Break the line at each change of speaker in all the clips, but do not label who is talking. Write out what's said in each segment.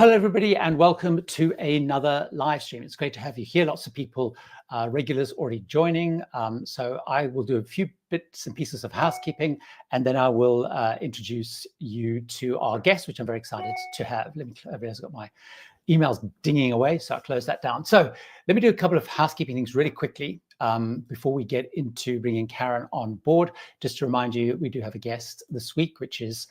Hello, everybody, and welcome to another live stream. It's great to have you here. Lots of people, regulars already joining. So I will do a few bits and pieces of housekeeping, and then I will introduce you to our guest, which I'm very excited to have. Let me, I realize I've got my emails dinging away, so I'll close that down. So let me do a couple of housekeeping things really quickly before we get into bringing Karen on board. Just to remind you, we do have a guest this week, which is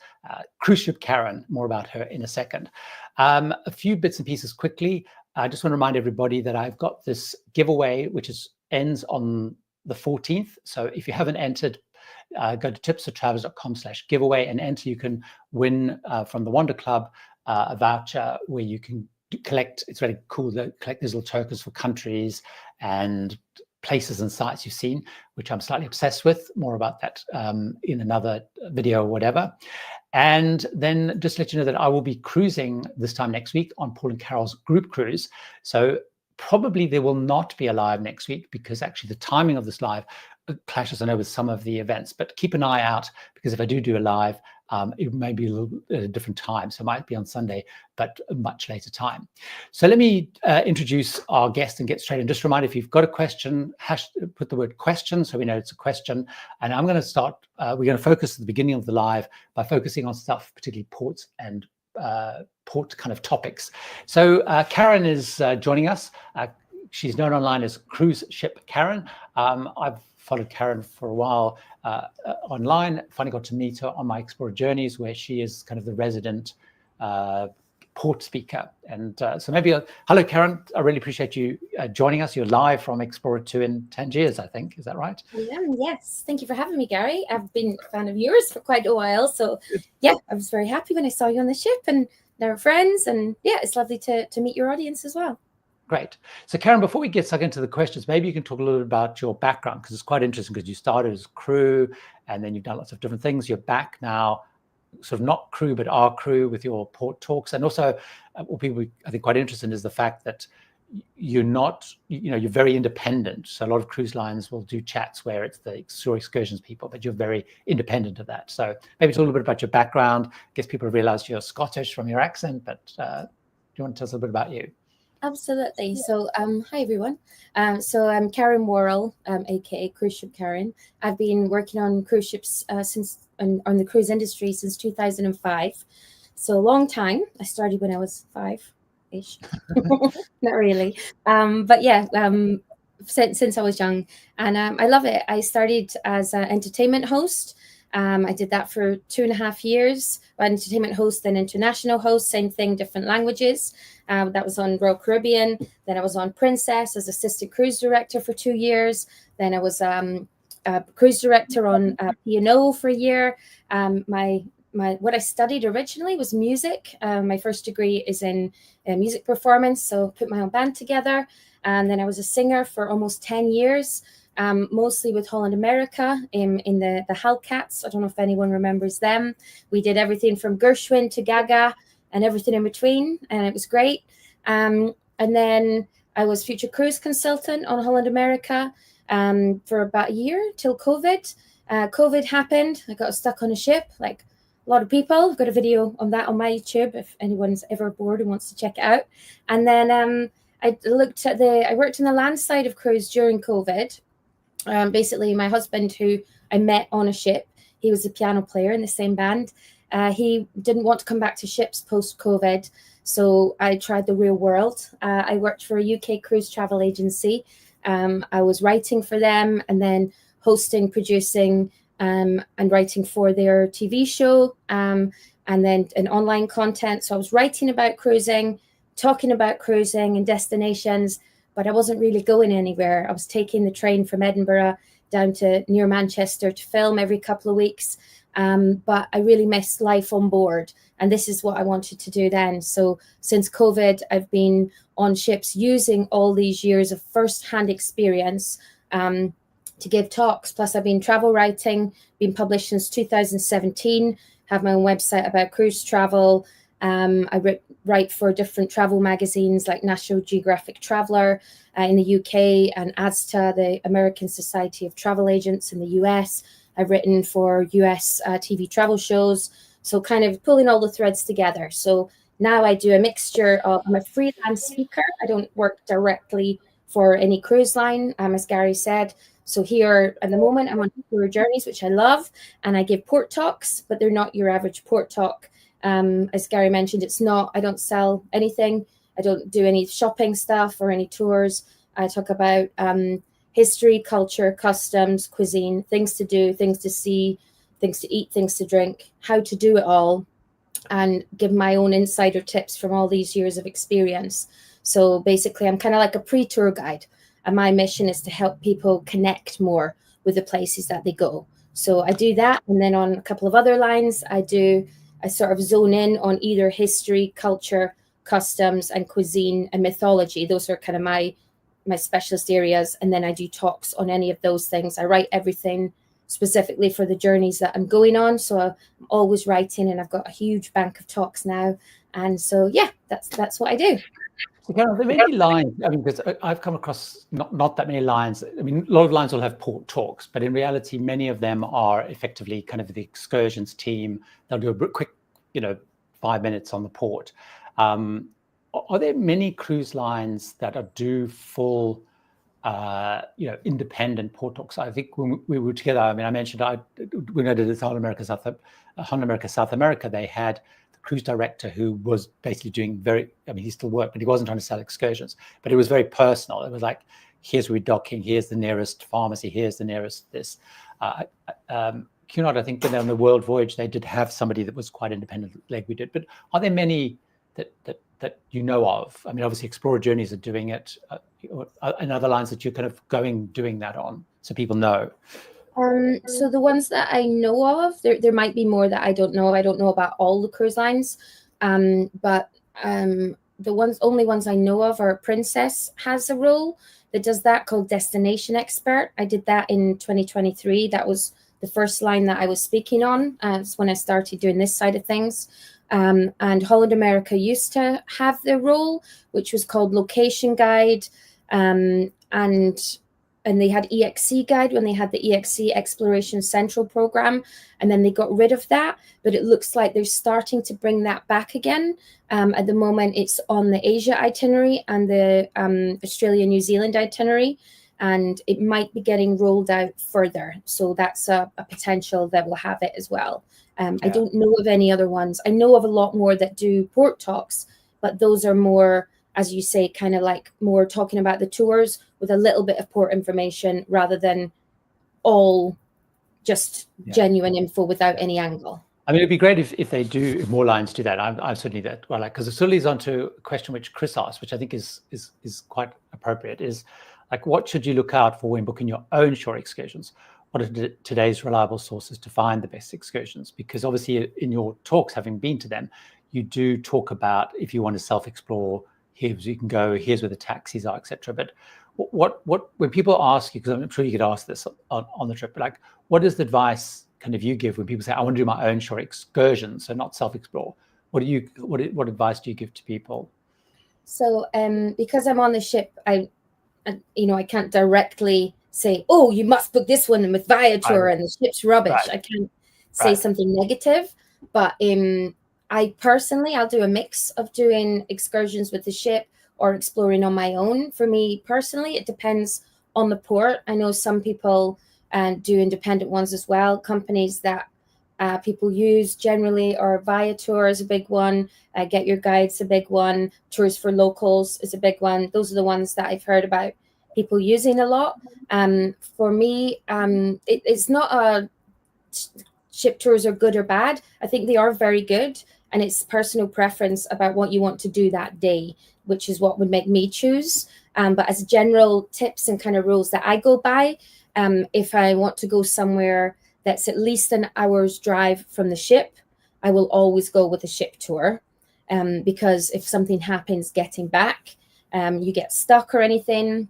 cruise ship Karen. More about her in a second. A few bits and pieces quickly. I just want to remind everybody that I've got this giveaway, which ends on the 14th. So if you haven't entered, go to tipsfortravels.com/giveaway and enter. You can win from the Wander Club a voucher where you can collect. It's really cool to collect these little tokens for countries and places and sites you've seen, which I'm slightly obsessed with. More about that in another video or whatever. And then just to let you know that I will be cruising this time next week on Paul and Carol's group cruise. So probably there will not be a live next week because actually the timing of this live clashes, I know, with some of the events. But keep an eye out, because if I do a live, it may be a little different time. So it might be on Sunday, but a much later time. So let me introduce our guest and get straight in. Just a reminder, if you've got a question, put the word question so we know it's a question. And I'm going to start, we're going to focus at the beginning of the live by focusing on stuff, particularly ports and port kind of topics. So Karen is joining us. She's known online as Cruise Ship Karen. I've followed Karen for a while online. Finally got to meet her on my Explorer Journeys, where she is kind of the resident port speaker. And so maybe, hello, Karen. I really appreciate you joining us. You're live from Explorer 2 in Tangiers, I think. Is that right?
Yes. Thank you for having me, Gary. I've been a fan of yours for quite a while. So yeah, I was very happy when I saw you on the ship, and now we're friends. And yeah, it's lovely to meet your audience as well.
Great. So Karen, before we get stuck into the questions, maybe you can talk a little bit about your background, because it's quite interesting, because you started as crew and then you've done lots of different things. You're back now, sort of not crew, but our crew with your port talks. And also what people I think quite interested in is the fact that you're not, you're very independent. So a lot of cruise lines will do chats where it's the excursions people, but you're very independent of that. So maybe talk a little bit about your background. I guess people realize you're Scottish from your accent, but do you want to tell us a little bit about you?
Absolutely. So, hi everyone. So I'm Karen Worrell, aka Cruise Ship Karen. I've been working on cruise ships on the cruise industry since 2005. So a long time. I started when I was 5-ish. Not really, but yeah, since I was young, and I love it. I started as an entertainment host. I did that for 2.5 years. Entertainment host, then international host, same thing, different languages. That was on Royal Caribbean. Then I was on Princess as assistant cruise director for 2 years. Then I was a cruise director on P&O for a year. What I studied originally was music. My first degree is in music performance, so put my own band together. And then I was a singer for almost 10 years. Mostly with Holland America in the Hellcats. I don't know if anyone remembers them. We did everything from Gershwin to Gaga and everything in between, and it was great. And then I was future cruise consultant on Holland America for about a year till COVID. COVID happened. I got stuck on a ship, like a lot of people. I've got a video on that on my YouTube if anyone's ever bored and wants to check it out. And then I worked in the land side of cruise during COVID. Basically, my husband, who I met on a ship, he was a piano player in the same band. He didn't want to come back to ships post-COVID, so I tried the real world. I worked for a UK cruise travel agency. I was writing for them and then hosting, producing, and writing for their TV show, and then an online content. So I was writing about cruising, talking about cruising and destinations, but I wasn't really going anywhere. I was taking the train from Edinburgh down to near Manchester to film every couple of weeks. But I really missed life on board. And this is what I wanted to do then. So since COVID, I've been on ships using all these years of first-hand experience to give talks. Plus, I've been travel writing, been published since 2017, have my own website about cruise travel. I write for different travel magazines like National Geographic Traveller in the UK and ASTA, the American Society of Travel Agents in the US. I've written for US TV travel shows. So kind of pulling all the threads together. So now I do a mixture of, I'm a freelance speaker. I don't work directly for any cruise line, as Gary said. So here at the moment, I'm on Tangier Journeys, which I love, and I give port talks, but they're not your average port talk. As Gary mentioned, I don't sell anything. I don't do any shopping stuff or any tours. I talk about history, culture, customs, cuisine, things to do, things to see, things to eat, things to drink, how to do it all, and give my own insider tips from all these years of experience. So basically, I'm kind of like a pre-tour guide, and my mission is to help people connect more with the places that they go. So I do that, and then on a couple of other lines, I sort of zone in on either history, culture, customs, and cuisine and mythology. Those are kind of my specialist areas, and then I do talks on any of those things. I write everything specifically for the journeys that I'm going on, so I'm always writing, and I've got a huge bank of talks now. And so yeah, that's what I do.
So Karen, are there many lines? I mean, because I've come across not that many lines. I mean, a lot of lines will have port talks, but in reality, many of them are effectively kind of the excursions team. They'll do a quick, 5 minutes on the port. Are there many cruise lines that do full, independent port talks? I think when we were together, I mean, I mentioned when I did this Holland America, South America, they had the cruise director who was basically doing he still worked, but he wasn't trying to sell excursions, but it was very personal. It was like, here's where we're docking, here's the nearest pharmacy, here's the nearest this. Cunard, I think when they're on the world voyage, they did have somebody that was quite independent like we did, but are there many that you know of? I mean, obviously Explorer Journeys are doing it, and other lines that you're kind of doing that on, so people know.
So the ones that I know of, there might be more that I don't know. I don't know about all the cruise lines, but the only ones I know of are Princess has a role that does that, called Destination Expert. I did that in 2023. That was the first line that I was speaking on. It's when I started doing this side of things. And Holland America used to have their role, which was called Location Guide, and they had EXC Guide when they had the EXC Exploration Central program, and then they got rid of that. But it looks like they're starting to bring that back again. At the moment, it's on the Asia itinerary and the Australia-New Zealand itinerary, and it might be getting rolled out further. So that's a potential that we'll have it as well. I don't know of any other ones. I know of a lot more that do port talks, but those are more, as you say, kind of like more talking about the tours with a little bit of port information rather than all just genuine info without any angle.
I mean, it'd be great if more lines do that. I'm certainly that. Well, because it sort of leads on to a question which Chris asked, which I think is quite appropriate, is like, what should you look out for when booking your own shore excursions? What are today's reliable sources to find the best excursions? Because obviously in your talks, having been to them, you do talk about, if you want to self-explore, here's where you can go, here's where the taxis are, etc. But what when people ask you, because I'm sure you could ask this on the trip, but like, what is the advice kind of you give when people say, I want to do my own shore excursions, so not self-explore? What advice do you give to people?
So because I'm on the ship, I can't directly say, oh, you must book this one with Viator and the ship's rubbish. I can't say something negative, but I personally, I'll do a mix of doing excursions with the ship or exploring on my own. For me personally, it depends on the port. I know some people do independent ones as well. Companies that people use generally are Viator is a big one. Get Your Guide's a big one. Tours for Locals is a big one. Those are the ones that I've heard about people using a lot. For me, it's not a ship tours are good or bad. I think they are very good, and it's personal preference about what you want to do that day, which is what would make me choose. But as general tips and kind of rules that I go by, if I want to go somewhere that's at least an hour's drive from the ship, I will always go with a ship tour, because if something happens getting back, you get stuck or anything,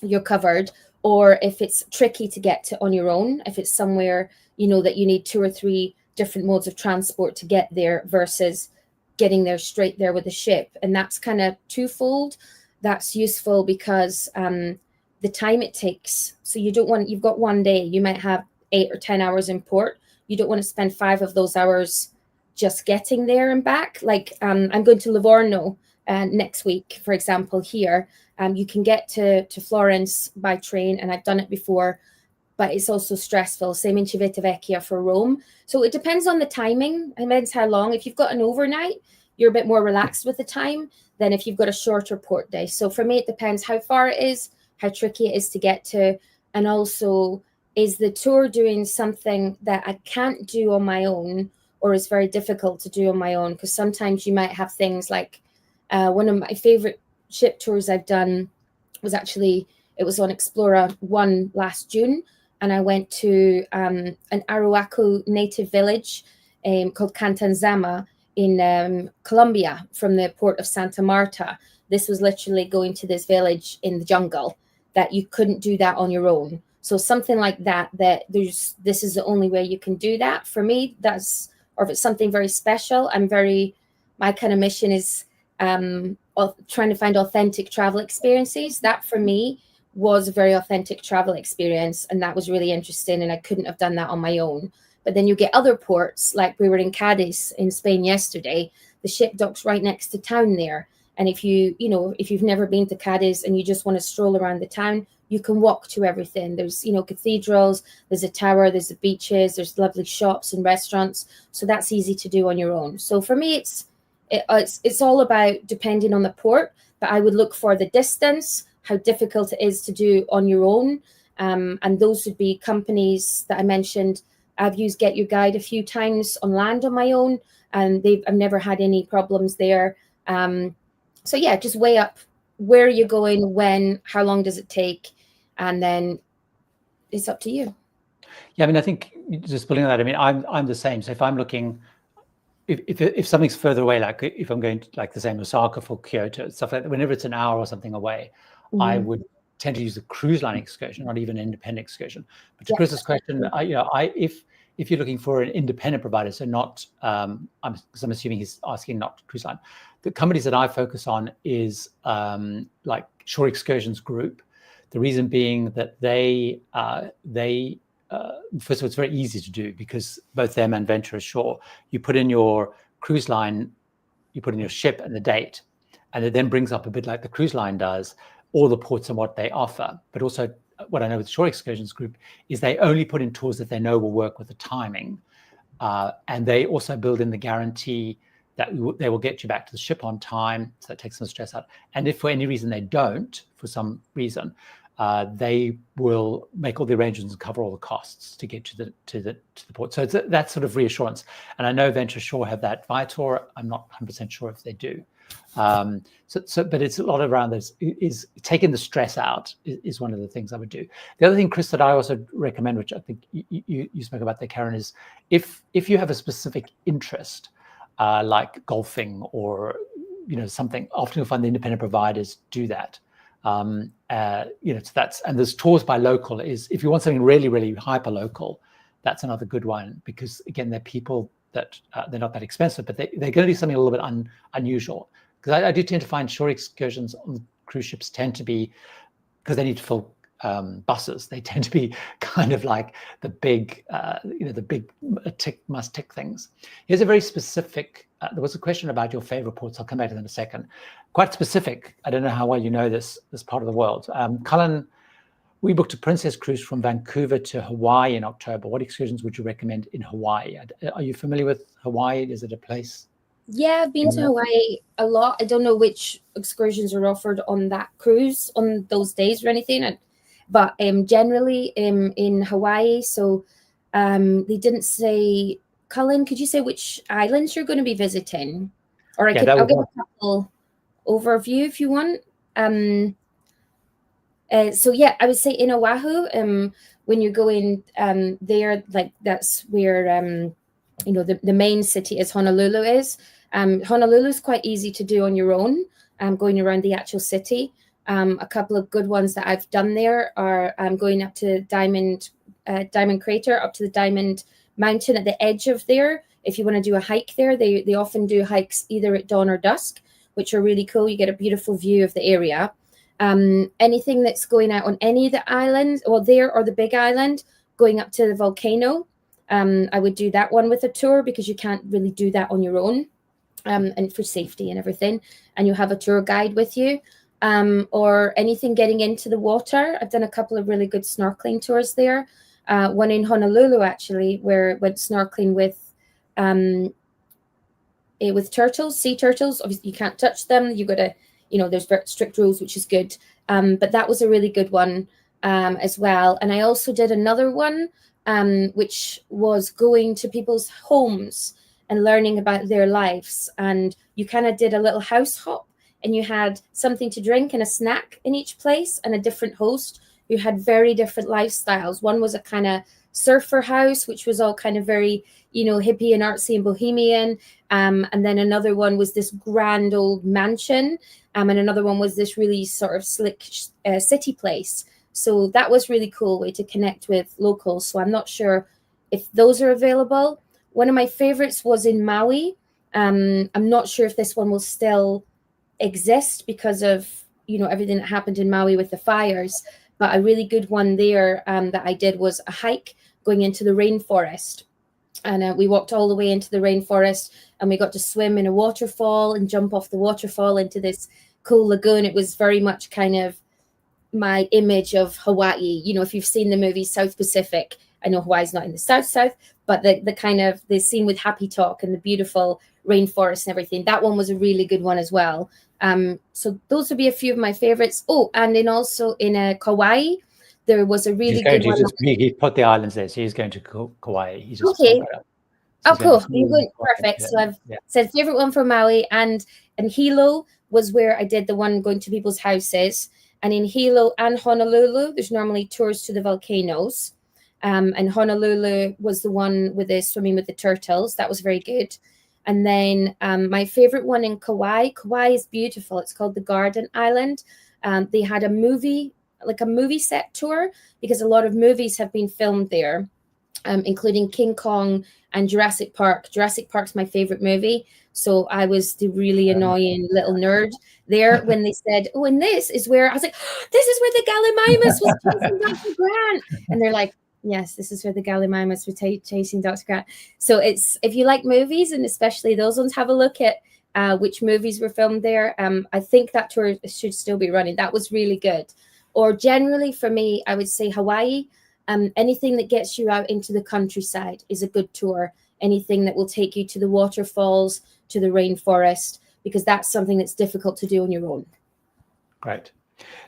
you're covered. Or if it's tricky to get to on your own, if it's somewhere that you need 2 or 3 different modes of transport to get there versus getting there straight there with a ship, and that's kind of twofold. That's useful because the time it takes. So you've got one day, you might have 8 or 10 hours in port. You don't want to spend 5 of those hours just getting there and back. Like I'm going to Livorno next week, for example, here. You can get to Florence by train, and I've done it before, but it's also stressful. Same in Civitavecchia for Rome. So it depends on the timing. It depends how long. If you've got an overnight, you're a bit more relaxed with the time than if you've got a shorter port day. So for me, it depends how far it is, how tricky it is to get to, and also, is the tour doing something that I can't do on my own, or is very difficult to do on my own? Because sometimes you might have things like one of my favorite ship tours I've done was actually, it was on Explora 1 last June, and I went to an Arhuaco native village called Cantanzama in Colombia, from the port of Santa Marta. This was literally going to this village in the jungle that you couldn't do that on your own. So something like that this is the only way you can do that. For me, or if it's something very special, my kind of mission is trying to find authentic travel experiences. That for me was a very authentic travel experience, and that was really interesting, and I couldn't have done that on my own. But then you get other ports, like we were in Cadiz in Spain yesterday. The ship docks right next to town there. And if you've never been to Cadiz and you just want to stroll around the town, you can walk to everything. There's, cathedrals, there's a tower, there's the beaches, there's lovely shops and restaurants. So that's easy to do on your own. So for me, it's all about depending on the port, but I would look for the distance, how difficult it is to do on your own. And those would be companies that I mentioned. I've used Get Your Guide a few times on land on my own, and I've never had any problems there. So yeah, just weigh up where you're going, when, how long does it take, and then it's up to you.
Yeah, I mean, I think just building on that, I mean, I'm the same. So if I'm looking, if something's further away, like if I'm going to, like the same Osaka for Kyoto, stuff like that, whenever it's an hour or something away, I would tend to use a cruise line excursion, not even an independent excursion. But to Chris's question, if you're looking for an independent provider, so not, I'm assuming he's asking not cruise line. The companies that I focus on is like Shore Excursions Group. The reason being that they first of all, it's very easy to do because both them and Venture Ashore, you put in your cruise line, you put in your ship and the date, and it then brings up a bit like the cruise line does, all the ports and what they offer. But also what I know with Shore Excursions Group is they only put in tours that they know will work with the timing. And they also build in the guarantee that they will get you back to the ship on time. So that takes some stress out. And if for any reason they don't, for some reason, they will make all the arrangements and cover all the costs to get to the port. So it's that sort of reassurance. And I know Venture Shore have that Viator. I'm not 100% sure if they do. But it's a lot around this. Is taking the stress out is one of the things I would do. The other thing, Chris, that I also recommend, which I think you spoke about there, Karen, is if you have a specific interest, like golfing or something, often you'll find the independent providers do that. So that's, and there's tours by local. Is if you want something really, really hyper local, that's another good one, because again, they're people that they're not that expensive, but they're going to do something a little bit unusual. Because I do tend to find shore excursions on cruise ships tend to be, because they need to fill buses, they tend to be kind of like the big, the big must tick things. Here's a very specific, there was a question about your favorite ports. I'll come back to that in a second. Quite specific. I don't know how well you know this part of the world. Cullen, we booked a Princess cruise from Vancouver to Hawaii in October. What excursions would you recommend in Hawaii? Are you familiar with Hawaii? Is it a place?
Yeah, I've been to Hawaii a lot. I don't know which excursions are offered on that cruise on those days or anything, but generally in Hawaii. So they didn't say. Cullen, could you say which islands you're going to be visiting? Or I'll give a couple overview if you want. So yeah, I would say in Oahu, when you're going there, like that's where the main city is Honolulu is. Honolulu is quite easy to do on your own, going around the actual city. A couple of good ones that I've done there are going up to Diamond Crater, up to the Diamond Mountain at the edge of there. If you want to do a hike there, they often do hikes either at dawn or dusk, which are really cool. You get a beautiful view of the area. Anything that's going out on any of the islands, or there or the Big Island, going up to the volcano, I would do that one with a tour, because you can't really do that on your own, and for safety and everything. And you have a tour guide with you, or anything getting into the water. I've done a couple of really good snorkeling tours there. One in Honolulu, actually, where I went snorkeling with turtles, sea turtles. Obviously, you can't touch them. You got to, there's very strict rules, which is good. But that was a really good one as well. And I also did another one, which was going to people's homes and learning about their lives. And you kind of did a little house hop, and you had something to drink and a snack in each place, and a different host. You had very different lifestyles. One was a kind of surfer house, which was all kind of very, hippie and artsy and bohemian. And then another one was this grand old mansion. And another one was this really sort of slick city place. So that was really cool way to connect with locals. So I'm not sure if those are available. One of my favorites was in Maui. I'm not sure if this one will still exist because of, everything that happened in Maui with the fires. But a really good one there that I did was a hike going into the rainforest. And we walked all the way into the rainforest, and we got to swim in a waterfall and jump off the waterfall into this cool lagoon. It was very much kind of my image of Hawaii. If you've seen the movie South Pacific, I know Hawaii's not in the South, but the kind of the scene with Happy Talk and the beautiful rainforest and everything, that one was a really good one as well. So those would be a few of my favorites. Oh, and then also in Kauai, there was a really good one.
He put the islands there, so he's going to Kauai. He's just
okay. Oh, cool. You're going perfect. So I've said favorite one for Maui, and Hilo was where I did the one going to people's houses. And in Hilo and Honolulu, there's normally tours to the volcanoes. And Honolulu was the one with the swimming with the turtles. That was very good. And then my favorite one in Kauai. Kauai is beautiful. It's called the Garden Island. They had a movie set tour, because a lot of movies have been filmed there, including King Kong and Jurassic Park. Jurassic Park's my favorite movie. So I was the really annoying little nerd there when they said, oh, and this is where, I was like, oh, this is where the Gallimimus was chasing Dr. Grant. And they're like, yes, this is where the Gallimimus were chasing Dr. Grant. So it's, if you like movies, and especially those ones, have a look at which movies were filmed there. I think that tour should still be running. That was really good. Or generally for me, I would say Hawaii. Anything that gets you out into the countryside is a good tour. Anything that will take you to the waterfalls, to the rainforest, because that's something that's difficult to do on your own.
Great.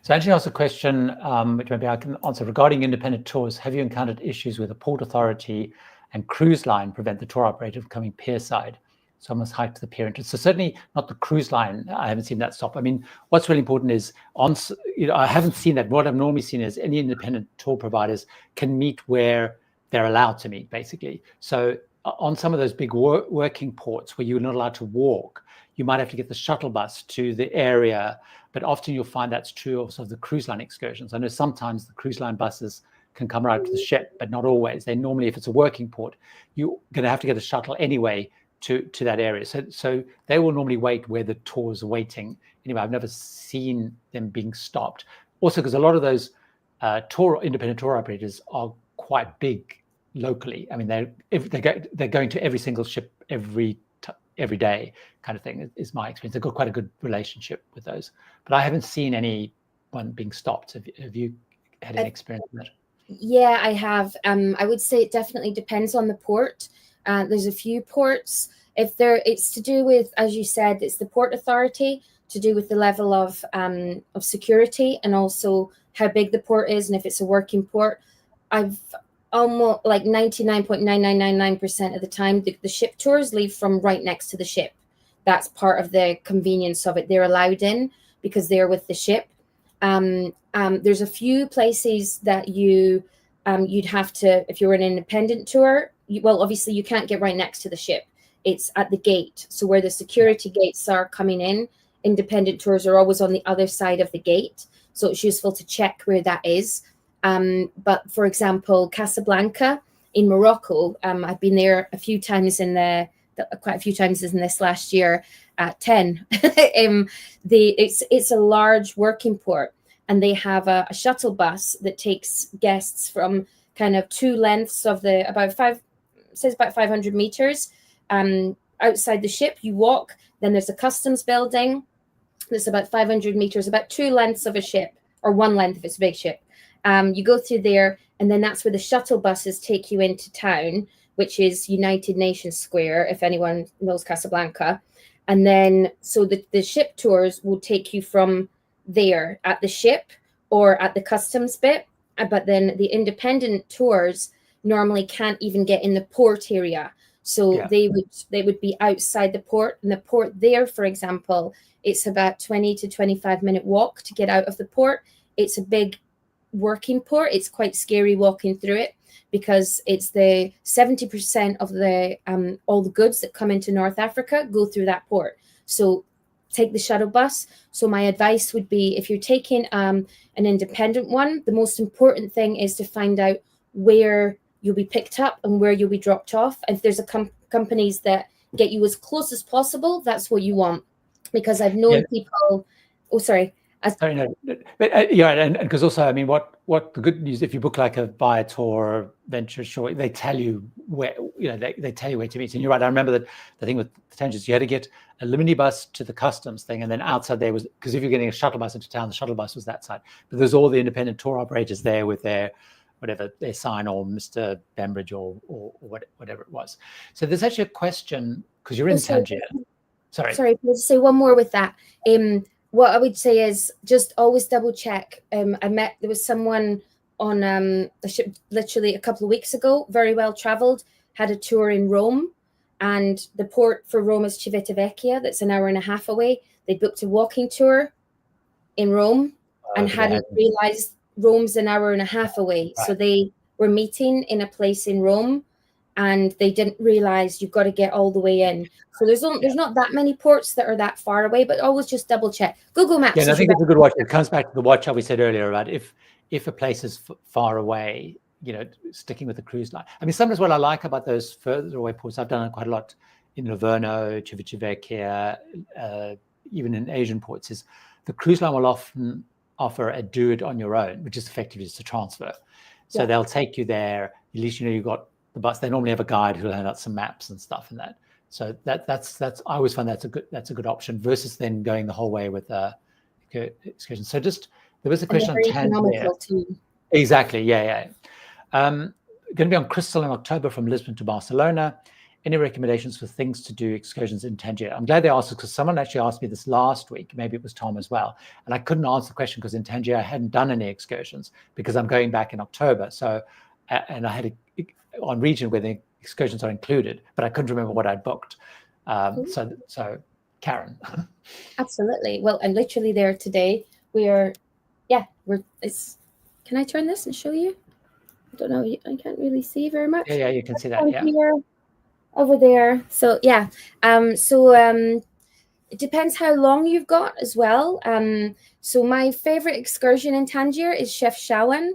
So Angie asked a question, which maybe I can answer, regarding independent tours. Have you encountered issues where the Port Authority and cruise line prevent the tour operator from coming pierside? So I must hike to the pier entrance. So certainly not the cruise line. I haven't seen that stop. I mean, what's really important is I haven't seen that. What I've normally seen is any independent tour providers can meet where they're allowed to meet, basically. So on some of those big working ports where you're not allowed to walk, you might have to get the shuttle bus to the area. But often you'll find that's true also of the cruise line excursions. I know sometimes the cruise line buses can come right to the ship, but not always. They normally, if it's a working port, you're going to have to get a shuttle anyway to that area. So they will normally wait where the tours are waiting. Anyway, I've never seen them being stopped. Also, because a lot of those independent tour operators are quite big locally. I mean, they're going to every single ship every day, kind of thing, is my experience. They've got quite a good relationship with those. But I haven't seen anyone being stopped. Have you had any experience with that?
Yeah, I have. I would say it definitely depends on the port. There's a few ports. It's to do with, as you said, it's the Port Authority, to do with the level of security, and also how big the port is, and if it's a working port. I've almost like 99.9999% of the time, the ship tours leave from right next to the ship. That's part of the convenience of it. They're allowed in because they're with the ship. There's a few places that you'd have to, if you're an independent tour, well, obviously you can't get right next to the ship. It's at the gate. So where the security gates are coming in, independent tours are always on the other side of the gate. So it's useful to check where that is. But for example, Casablanca in Morocco, I've been there a few times quite a few times in this last year, 10. It's a large working port, and they have a shuttle bus that takes guests from kind of two lengths of about says about 500 meters. Outside the ship, you walk. Then there's a customs building. That's about 500 meters, about 2 lengths of a ship, or 1 length if it's a big ship. You go through there, and then that's where the shuttle buses take you into town, which is United Nations Square, if anyone knows Casablanca. And then, so the ship tours will take you from there at the ship or at the customs bit. But then the independent tours normally can't even get in the port area. So they would be outside the port. And the port there, for example, it's about 20 to 25 minute walk to get out of the port. It's a big working port. It's quite scary walking through it because it's the 70% of the all the goods that come into North Africa go through that port. So take the shuttle bus. So my advice would be, if you're taking an independent one, the most important thing is to find out where you'll be picked up and where you'll be dropped off. If there's companies that get you as close as possible, that's what you want. Because I've known people. Oh, sorry.
Sorry, no, but yeah, and because also, I mean, what the good news, if you book like a Viator Venture Short, they tell you where, they tell you where to meet. And you're right. I remember that the thing with the Tangiers, you had to get a minibus to the customs thing, and then outside there was, because if you're getting a shuttle bus into town, the shuttle bus was that side. But there's all the independent tour operators there with their whatever their sign, or Mr. Bembridge or whatever it was. So there's actually a question, because you're in Tangier. Sorry,
can I just say one more with that? What I would say is just always double check. There was someone on a ship literally a couple of weeks ago, very well traveled, had a tour in Rome, and the port for Rome is Civitavecchia, that's an hour and a half away. They booked a walking tour in Rome and hadn't realized Rome's an hour and a half away. Right. So they were meeting in a place in Rome, and they didn't realize you've got to get all the way in. So there's not that many ports that are that far away, but always just double check. Google Maps.
Yeah, and I think it's a good watch. It comes back to the watch how we said earlier about if a place is far away, sticking with the cruise line. I mean, sometimes what I like about those further away ports, I've done it quite a lot in Livorno, Civitavecchia, even in Asian ports, is the cruise line will often offer a do it on your own, which is effectively just a transfer. So they'll take you there. At least you've got the bus. They normally have a guide who'll hand out some maps and stuff and that. So that's I always find that's a good option versus then going the whole way with excursion. So just there was a question on Tangier. Exactly. Yeah. Going to be on Crystal in October from Lisbon to Barcelona. Any recommendations for things to do excursions in Tangier? I'm glad they asked, because someone actually asked me this last week. Maybe it was Tom as well. And I couldn't answer the question because in Tangier I hadn't done any excursions because I'm going back in October. So, and I had on region where the excursions are included, but I couldn't remember what I'd booked. So Karen.
Absolutely. Well, I'm literally there today. Can I turn this and show you? I don't know. I can't really see very much.
Yeah, you can see that. Yeah.
Here, over there. So yeah. It depends how long you've got as well. So my favorite excursion in Tangier is Chefchaouen.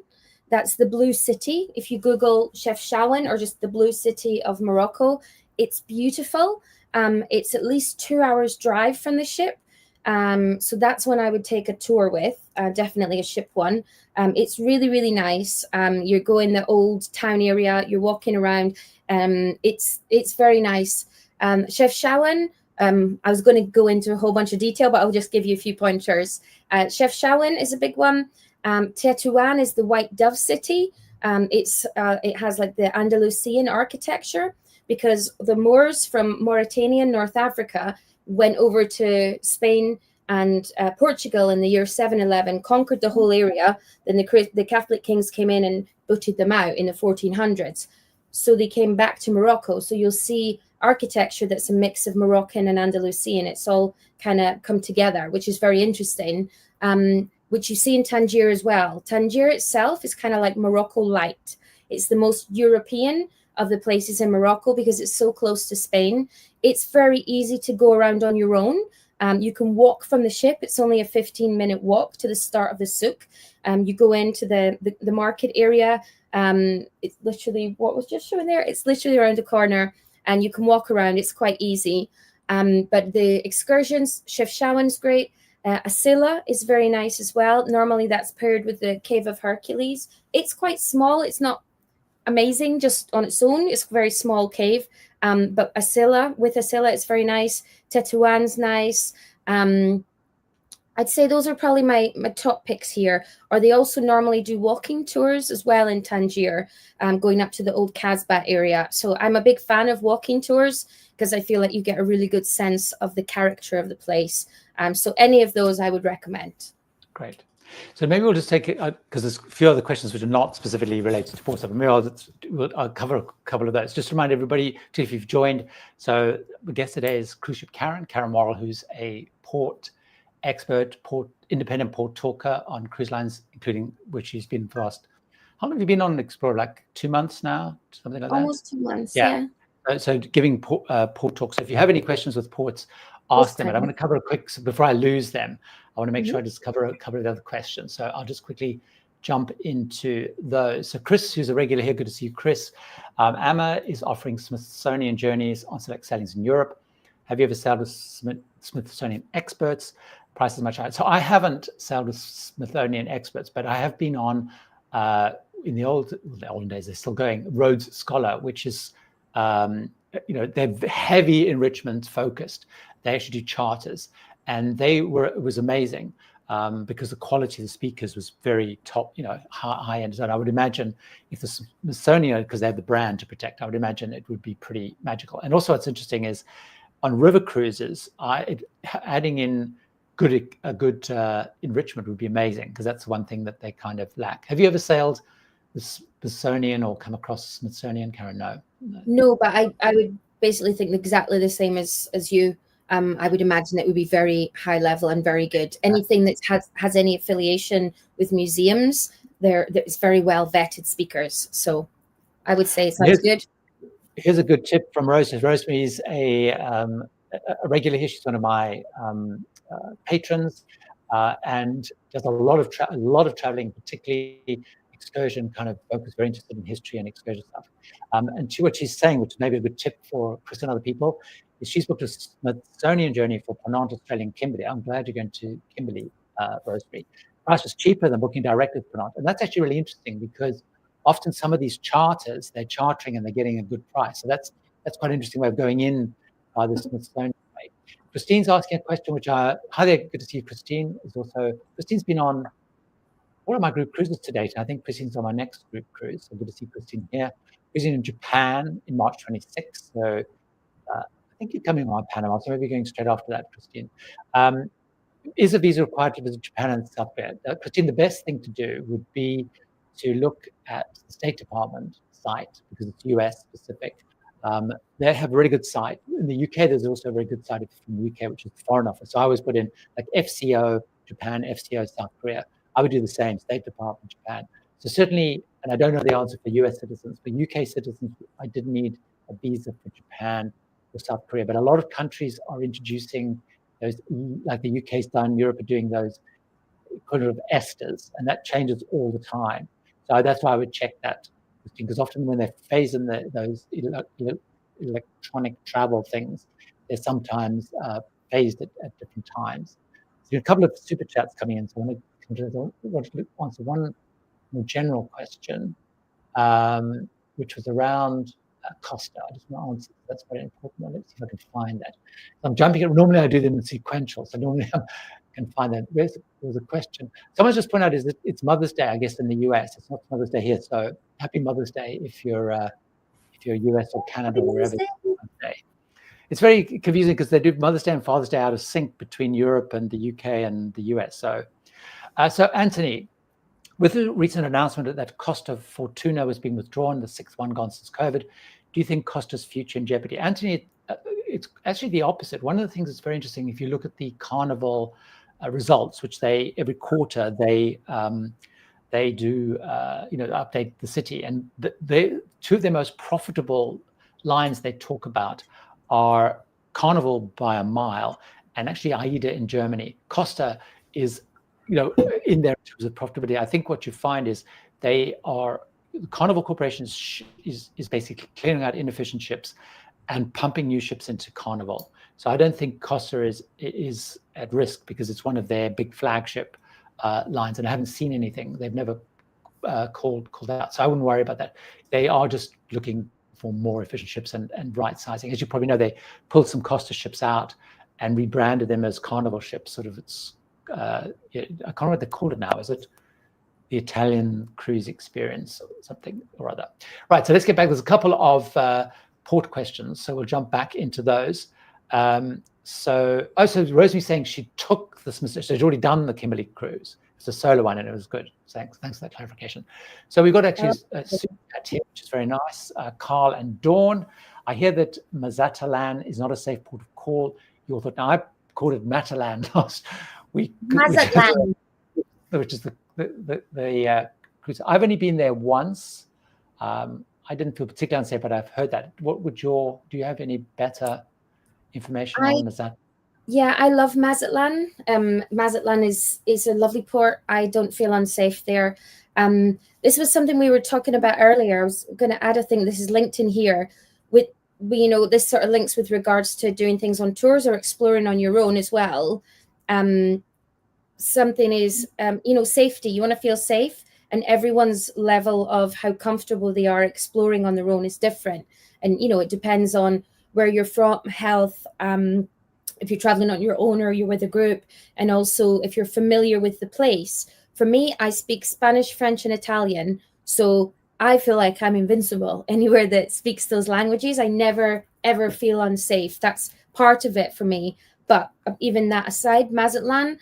That's the Blue City. If you Google Chefchaouen or just the Blue City of Morocco, it's beautiful. It's at least 2 hours drive from the ship. So that's one I would take a tour with, definitely a ship one. It's really, really nice. You're going the old town area, you're walking around. It's very nice. Chefchaouen, I was going to go into a whole bunch of detail, but I'll just give you a few pointers. Chefchaouen is a big one. Tetuan is the White Dove City. It has like the Andalusian architecture, because the Moors from Mauritania, North Africa, went over to Spain and Portugal in the year 711, conquered the whole area. Then the Catholic kings came in and booted them out in the 1400s. So they came back to Morocco. So you'll see architecture that's a mix of Moroccan and Andalusian. It's all kind of come together, which is very interesting, which you see in Tangier as well. Tangier itself is kind of like Morocco light. It's the most European of the places in Morocco because it's so close to Spain. It's very easy to go around on your own. You can walk from the ship. It's only a 15-minute walk to the start of the souk. You go into the market area. It's literally what was just showing there. It's literally around the corner, and you can walk around. It's quite easy. But the excursions, Chefchaouen's great. Asila is very nice as well. Normally that's paired with the Cave of Hercules. It's quite small. It's not amazing just on its own. It's a very small cave. But with Asila, it's very nice. Tetuan's nice. I'd say those are probably my top picks here. Or they also normally do walking tours as well in Tangier, going up to the old Casbah area. So I'm a big fan of walking tours because I feel like you get a really good sense of the character of the place. So any of those I would recommend.
Great. So maybe we'll just take it, because there's a few other questions which are not specifically related to ports. Maybe I'll cover a couple of those. Just to remind everybody, too, if you've joined. So the guest today is cruise ship Karen Morrill, who's a port expert, independent port talker on cruise lines, including which she's been for the last, how long have you been on Explorer? Like 2 months now, something like that?
Almost 2 months, yeah.
So giving port talks. So if you have any questions with ports, ask them. And I'm going to cover a quick, before I lose them, I want to make sure I just cover the other questions. So I'll just quickly jump into those. So Chris, who's a regular here, good to see you, Chris. Amma is offering Smithsonian Journeys on select sailings in Europe. Have you ever sailed with Smithsonian experts? Price is much higher. So I haven't sailed with Smithsonian experts, but I have been on, in the olden days, they're still going, Rhodes Scholar, which is, they're heavy enrichment focused. They actually do charters, and it was amazing because the quality of the speakers was very top, high end. And I would imagine if the Smithsonian, because they have the brand to protect, I would imagine it would be pretty magical. And also what's interesting is on river cruises, adding in a good enrichment would be amazing, because that's one thing that they kind of lack. Have you ever sailed the Smithsonian or come across Smithsonian, Karen?
No, but I would basically think exactly the same as you. I would imagine it would be very high level and very good. Anything that has any affiliation with museums, there's very well vetted speakers. So I would say it sounds good.
Here's a good tip from Rose. Rosemary's a regular here. She's one of my patrons, and does a lot of traveling, particularly excursion kind of focus, very interested in history and excursion stuff. And what she's saying, which is maybe a good tip for Chris and other people, is she's booked a Smithsonian journey for Penant, Australia, and Kimberley. I'm glad you're going to Kimberley, Rosemary. Price was cheaper than booking directly with Penant. And that's actually really interesting, because often some of these charters, they're chartering and they're getting a good price. So that's quite an interesting way of going in by the Smithsonian way. Christine's asking a question, which hi there, good to see you, Christine. Christine's been on all of my group cruises to date. I think Christine's on my next group cruise. So good to see Christine here. Cruising in Japan in March 26th. So I think you're coming on Panama, so maybe going straight after that, Christine. Is a visa required to visit Japan and South Korea? Christine, the best thing to do would be to look at the State Department site, because it's US specific. They have a really good site. In the UK, there's also a very good site from the UK, which is the Foreign Office. So I always put in like FCO Japan, FCO South Korea. I would do the same, State Department Japan. So certainly, and I don't know the answer for US citizens, but UK citizens, I didn't need a visa for Japan or South Korea. But a lot of countries are introducing those, like the UK's done, Europe are doing those kind of ESTAs, and that changes all the time. So that's why I would check that, because often when they're phasing those electronic travel things, they're sometimes phased at different times. So a couple of super chats coming in. So I want to answer one more general question, which was around Costa. I just want to answer. That's very important. Let's see if I can find that. So I'm jumping it. Normally I do them in sequential. So normally I can find that. There's a question. Someone just pointed out is that it's Mother's Day, I guess, in the US. It's not Mother's Day here. So happy Mother's Day if you're US or Canada or wherever. It's very confusing because they do Mother's Day and Father's Day out of sync between Europe and the UK and the US. So Anthony, with the recent announcement that Costa Fortuna was being withdrawn, the sixth one gone since COVID, do you think Costa's future in jeopardy? Anthony, it's actually the opposite. One of the things that's very interesting, if you look at the Carnival results, which every quarter they do, update the city, and two of their most profitable lines they talk about are Carnival by a mile, and actually AIDA in Germany. Costa is, in there in terms of profitability. I think what you find is Carnival Corporation is basically clearing out inefficient ships and pumping new ships into Carnival. So I don't think Costa is at risk, because it's one of their big flagship lines, and I haven't seen anything. They've never called out. So I wouldn't worry about that. They are just looking for more efficient ships and right sizing. As you probably know, they pulled some Costas ships out and rebranded them as carnival ships. Sort of, it's I can't remember what they called it now. Is it the Italian Cruise Experience or something or other? Right. So let's get back. There's a couple of port questions, so we'll jump back into those. So Rosemary's saying she took the Smithsonian. So she's already done the Kimberley cruise. It's a solo one, and it was good. Thanks for that clarification. So we've got actually a super chat here, which is very nice. Carl and Dawn. I hear that Mazatlan is not a safe port of call. You all thought, now I called it Matalan last week.
Mazatlan,
which is the cruise. I've only been there once. I didn't feel particularly unsafe, but I've heard that. Do you have any better information on Mazatlan?
Yeah, I love Mazatlan. Mazatlan is a lovely port. I don't feel unsafe there. This was something we were talking about earlier. I was going to add a thing. This is linked in here with, this sort of links with regards to doing things on tours or exploring on your own as well. Something is, safety. You want to feel safe, and everyone's level of how comfortable they are exploring on their own is different. And, it depends on where you're from, health, if you're traveling on your own or you're with a group, and also if you're familiar with the place. For me, I speak Spanish, French, and Italian, so I feel like I'm invincible. Anywhere that speaks those languages, I never, ever feel unsafe. That's part of it for me. But even that aside, Mazatlan,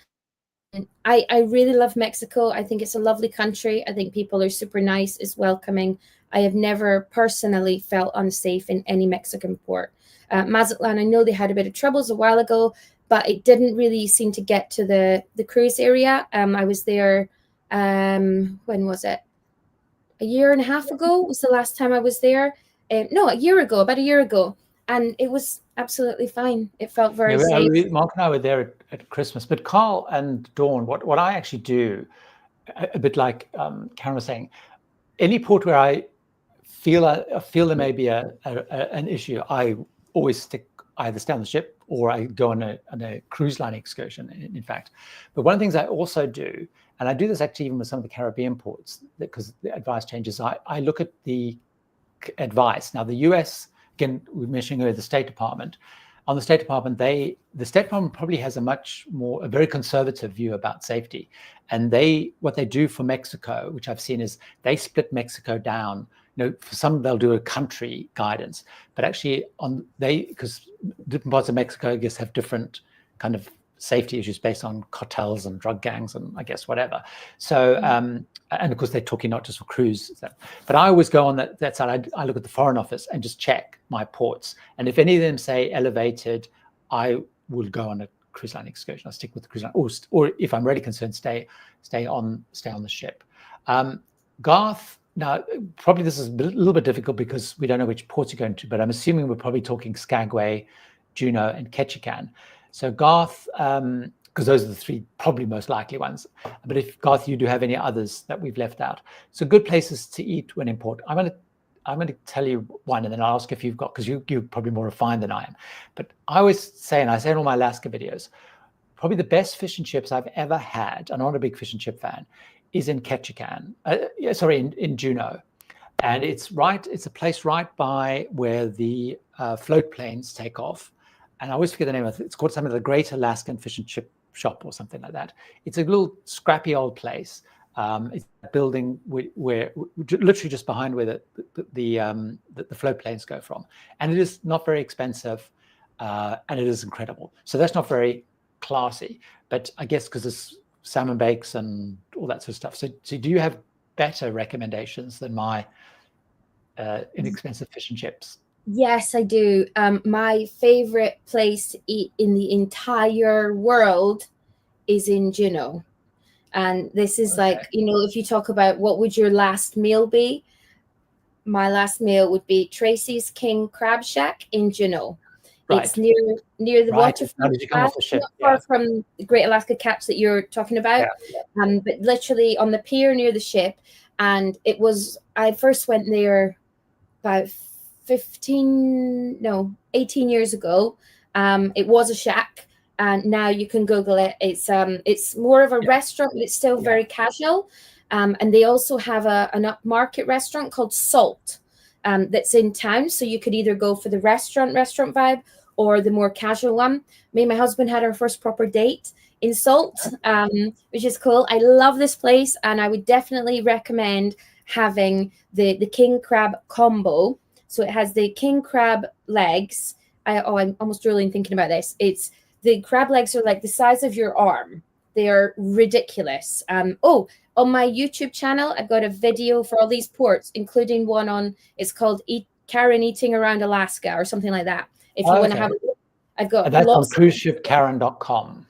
I really love Mexico. I think it's a lovely country. I think people are super nice, it's welcoming. I have never personally felt unsafe in any Mexican port. Mazatlan, I know they had a bit of troubles a while ago, but it didn't really seem to get to the cruise area. I was there, when was it? A year and a half ago was the last time I was there. No, about a year ago. And it was absolutely fine. It felt very safe.
Mark and I were there at Christmas. But Carl and Dawn, what I actually do, a bit like Karen was saying, any port where I feel there may be an issue, I always either stay on the ship or I go on a cruise line excursion, in fact. But one of the things I also do, and I do this actually even with some of the Caribbean ports, because the advice changes, I look at the advice. Now, the US, again, we're mentioning earlier the State Department. On the State Department, the State Department probably has a very conservative view about safety. And what they do for Mexico, which I've seen, is they split Mexico down. For some, they'll do a country guidance, but actually because different parts of Mexico, I guess, have different kind of safety issues based on cartels and drug gangs and I guess whatever. So, and of course, they're talking not just for cruise. But I always go on that side. I look at the Foreign Office and just check my ports. And if any of them say elevated, I will go on a cruise line excursion. I'll stick with the cruise line, or if I'm really concerned, stay on the ship. Garth. Now, probably this is a little bit difficult because we don't know which ports you're going to, but I'm assuming we're probably talking Skagway, Juneau, and Ketchikan. So Garth, because those are the three probably most likely ones. But if, Garth, you do have any others that we've left out. So good places to eat when in port. I'm going to tell you one, and then I'll ask if you've got, because you're probably more refined than I am. But I always say, and I say in all my Alaska videos, probably the best fish and chips I've ever had, and I'm not a big fish and chip fan, is in Ketchikan, in Juneau. And it's a place right by where the float planes take off. And I always forget the name of it. It's called something like the Great Alaskan Fish and Chip Shop or something like that. It's a little scrappy old place. It's a building where literally just behind where the float planes go from. And it is not very expensive, and it is incredible. So that's not very classy, but I guess because it's salmon bakes and all that sort of stuff. So do you have better recommendations than my inexpensive fish and chips?
Yes, I do. My favorite place to eat in the entire world is in Juneau. And this is like, if you talk about what would your last meal be, my last meal would be Tracy's King Crab Shack in Juneau. Right. It's near the waterfront, not far from the Great Alaska Catch that you're talking about, but literally on the pier near the ship. And I first went there about 18 years ago. It was a shack, and now you can Google it. It's more of a restaurant, but it's still very casual. And they also have an upmarket restaurant called Salt that's in town. So you could either go for the restaurant vibe or the more casual one. Me and my husband had our first proper date in Salt, which is cool. I love this place, and I would definitely recommend having the king crab combo. So it has the king crab legs. I'm almost drooling thinking about this. It's the crab legs are like the size of your arm. They are ridiculous. On my YouTube channel, I've got a video for all these ports, including one on, it's called Karen Eating Around Alaska or something like that. If you want to have a look, I've got
that's on cruiseshipkaren.com.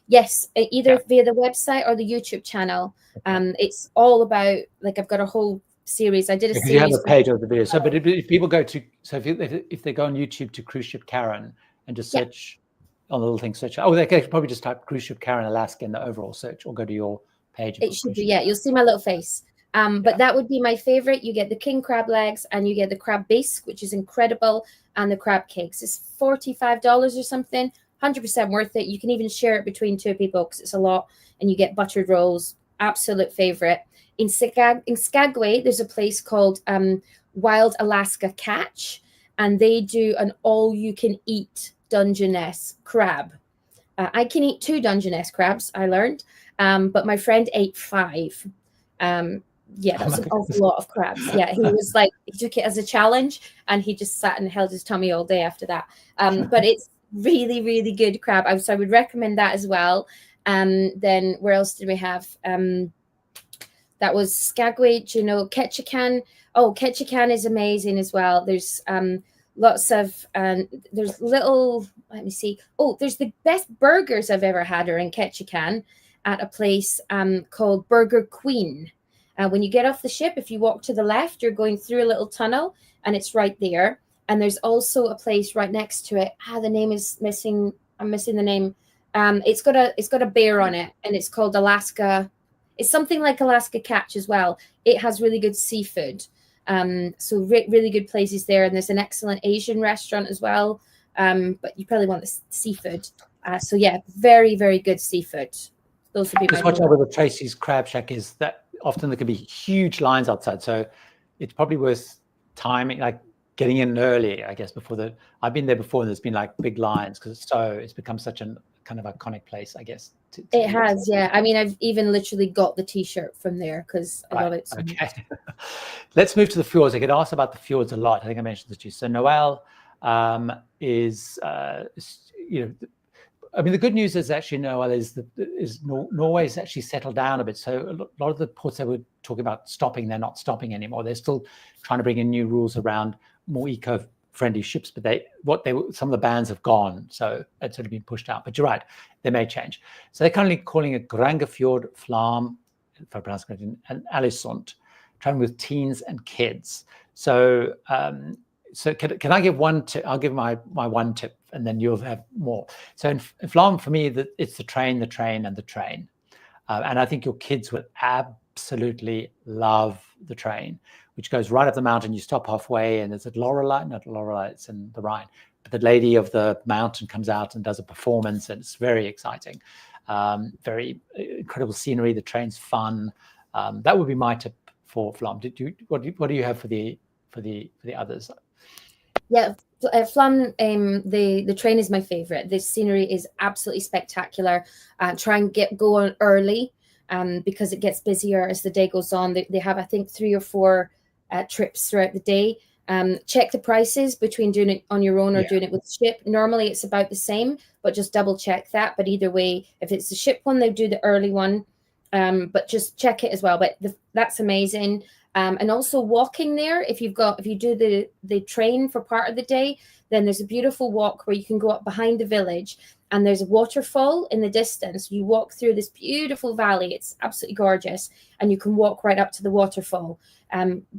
Yes, either via the website or the YouTube channel. It's all about, like, I've got a whole series. I did a series.
You have a page of the video. So, but if people go to, if they go on YouTube to Cruise Ship Karen and just search on the little thing, search. Oh, they can probably just type Cruise Ship Karen Alaska in the overall search, or go to your page.
It should be, you'll see my little face. But that would be my favorite. You get the king crab legs, and you get the crab bisque, which is incredible, and the crab cakes. It's $45 or something. 100% worth it. You can even share it between two people because it's a lot, and you get buttered rolls. Absolute favorite. In Skagway, there's a place called Wild Alaska Catch, and they do an all-you-can-eat Dungeness crab. I can eat 2 Dungeness crabs, I learned, but my friend ate 5. That's an awful lot of crabs. Yeah, he was like, he took it as a challenge, and he just sat and held his tummy all day after that. But it's really, really good crab. So I would recommend that as well. Then where else did we have? That was Skagway, Ketchikan. Oh, Ketchikan is amazing as well. There's lots of, there's little, let me see. Oh, there's the best burgers I've ever had are in Ketchikan at a place called Burger Queen. When you get off the ship, if you walk to the left, you're going through a little tunnel, and it's right there. And there's also a place right next to it. The name is missing. I'm missing the name. It's got a bear on it, and it's called Alaska. It's something like Alaska Catch as well. It has really good seafood. So really good places there. And there's an excellent Asian restaurant as well. But you probably want the seafood. So yeah, very, very good seafood. Those would be
just watch out with the Tracy's Crab Shack is that often there can be huge lines outside. So it's probably worth timing, like getting in early, I guess, I've been there before, and there's been like big lines because it's become such an kind of iconic place, I guess.
It has, yeah. I mean, I've even literally got the T-shirt from there because I love it so much.
Let's move to the fjords. I get asked about the fjords a lot. I think I mentioned this to you. So Noel is, I mean, the good news is actually Noel Norway's actually settled down a bit. So a lot of the ports that we're talking about stopping, they're not stopping anymore. They're still trying to bring in new rules around more eco-friendly ships, but some of the bans have gone, so it's sort of been pushed out. But you're right, they may change. So they're currently calling it Grangefjord, Flam, if I pronounce it correctly, and Alisund, traveling with teens and kids. So can I give one tip? I'll give my one tip, and then you'll have more. So in Flam, for me, it's the train, and the train. And I think your kids would absolutely love the train, which goes right up the mountain. You stop halfway, and it's at not Lorelei, it's in the Rhine. But the lady of the mountain comes out and does a performance, and it's very exciting. Very incredible scenery. The train's fun. That would be my tip for Flam. What do you have for the others?
Yeah, Flam, the train is my favorite. The scenery is absolutely spectacular. Try and go on early because it gets busier as the day goes on. They have, I think, 3 or 4 trips throughout the day. Check the prices between doing it on your own or doing it with the ship. Normally it's about the same, but just double check that. But either way, if it's the ship one, they do the early one. But just check it as well. But that's amazing. And also walking there, if you do the train for part of the day, then there's a beautiful walk where you can go up behind the village, and there's a waterfall in the distance. You walk through this beautiful valley. It's absolutely gorgeous, and you can walk right up to the waterfall.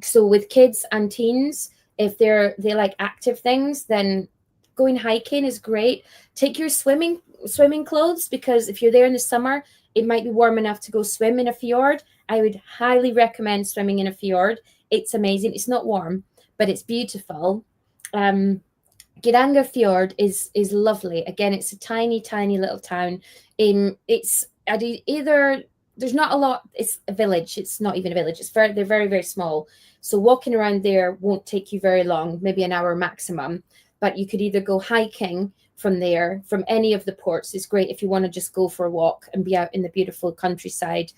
So with kids and teens, if they like active things, then going hiking is great. Take your swimming clothes, because if you're there in the summer, it might be warm enough to go swim in a fjord. I would highly recommend swimming in a fjord. It's amazing. It's not warm, but it's beautiful. Geiranger Fjord is lovely. Again, it's a tiny, tiny little town. It's either there's not a lot. It's a village. It's not even a village. They're very, very small. So walking around there won't take you very long, maybe an hour maximum. But you could either go hiking from there, from any of the ports. It's great if you want to just go for a walk and be out in the beautiful countryside,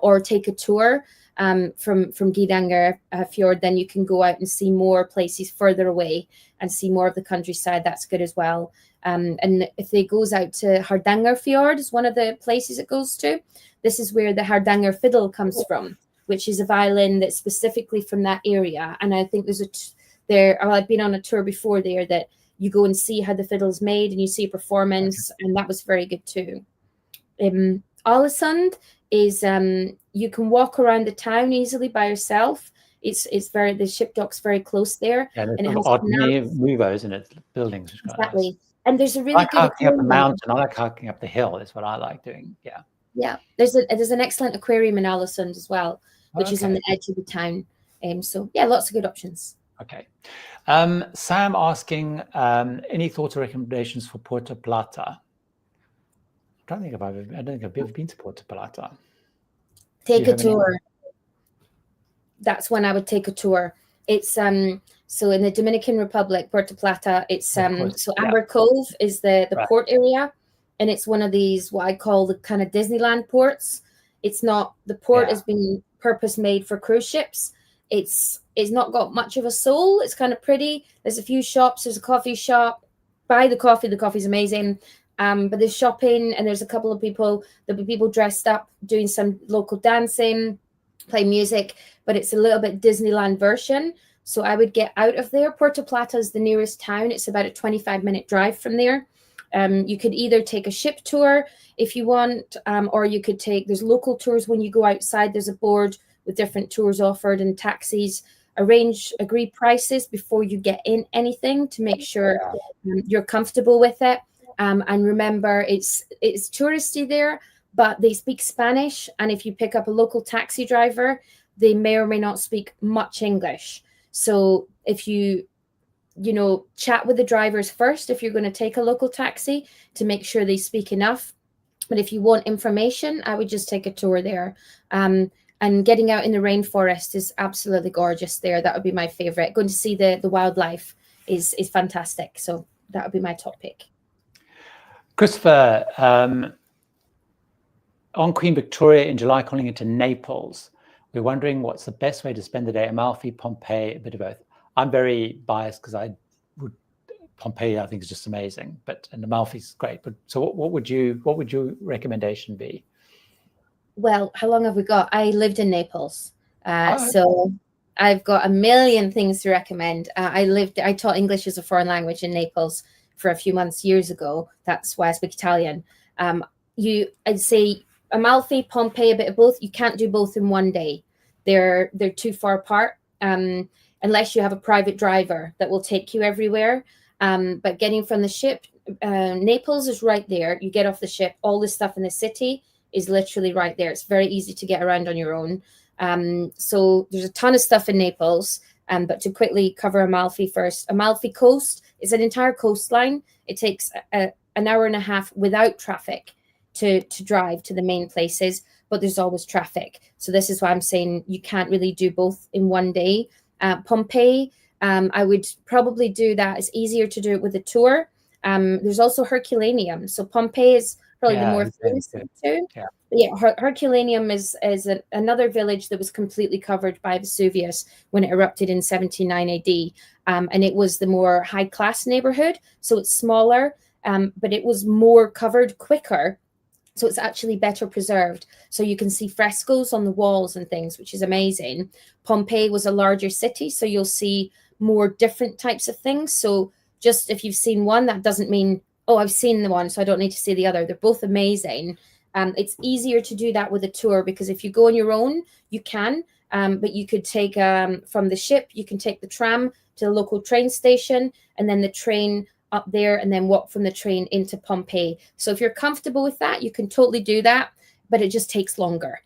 or take a tour from Tangier Fjord. Then you can go out and see more places further away and see more of the countryside. That's good as well. And if it goes out to Hardanger Fjord, is one of the places it goes to. This is where the Hardanger fiddle comes from, which is a violin that's specifically from that area. And I think I've been on a tour before there that you go and see how the fiddle's made and you see a performance, and that was very good too. Ålesund is you can walk around the town easily by yourself. The ship dock's very close there.
Yeah,
and it
there's
has
odd movos in it, buildings. Which
exactly.
Nice.
And there's a really
I like
good
hiking up the mountain. I like hiking up the hill. Is what I like doing. Yeah.
Yeah, there's an excellent aquarium in Ålesund as well, which is on the edge of the town. So yeah, lots of good options.
Okay. Sam asking, any thoughts or recommendations for Porto Plata? I don't think I've ever been to Porto Plata.
Take a tour. That's when I would take a tour. It's so in the Dominican Republic, Porto Plata, it's Amber Cove is the port area. And it's one of these, what I call the kind of Disneyland ports. It's not, the port has been purpose made for cruise ships. It's not got much of a soul. It's kind of pretty. There's a few shops. There's a coffee shop. Buy the coffee. The coffee's amazing. But there's shopping, and there's a couple of people. There'll be people dressed up doing some local dancing, play music. But it's a little bit Disneyland version. So I would get out of there. Porto Plata is the nearest town. It's about a 25-minute drive from there. You could either take a ship tour if you want, or you could there's local tours. When you go outside, there's a board with different tours offered and taxis. Agree prices before you get in anything to make sure you're comfortable with it. And remember, it's touristy there, but they speak Spanish. And if you pick up a local taxi driver, they may or may not speak much English. So if you chat with the drivers first if you're going to take a local taxi to make sure they speak enough. But if you want information, I would just take a tour there. And getting out in the rainforest is absolutely gorgeous there. That would be my favorite. Going to see the wildlife is fantastic. So that would be my top pick.
Christopher, on Queen Victoria in July, calling into Naples. We're wondering what's the best way to spend the day. Amalfi, Pompeii, a bit of both. I'm very biased because Pompeii I think is just amazing, and Amalfi is great. But so what would your recommendation be?
Well, how long have we got? I lived in Naples, so I've got a million things to recommend. I taught English as a foreign language in Naples for a few months years ago. That's why I speak Italian. I'd say Amalfi, Pompeii, a bit of both. You can't do both in one day. They're too far apart. Unless you have a private driver that will take you everywhere. But getting from the ship, Naples is right there. You get off the ship, all the stuff in the city is literally right there. It's very easy to get around on your own. So there's a ton of stuff in Naples. But to quickly cover Amalfi first, Amalfi Coast is an entire coastline. It takes an hour and a half without traffic to drive to the main places, but there's always traffic. So this is why I'm saying you can't really do both in one day. Pompeii, I would probably do that. It's easier to do it with a tour. There's also Herculaneum. So Pompeii is probably the more famous too. Yeah, Herculaneum is another village that was completely covered by Vesuvius when it erupted in 79 AD. And it was the more high-class neighborhood. So it's smaller, but it was more covered quicker. So it's actually better preserved. So you can see frescoes on the walls and things, which is amazing. Pompeii was a larger city, so you'll see more different types of things. So just if you've seen one, that doesn't mean, oh, I've seen the one, so I don't need to see the other. They're both amazing. It's easier to do that with a tour because if you go on your own, you can. But you could take from the ship, you can take the tram to the local train station and then the train up there and then walk from the train into Pompeii. So if you're comfortable with that, you can totally do that, but it just takes longer.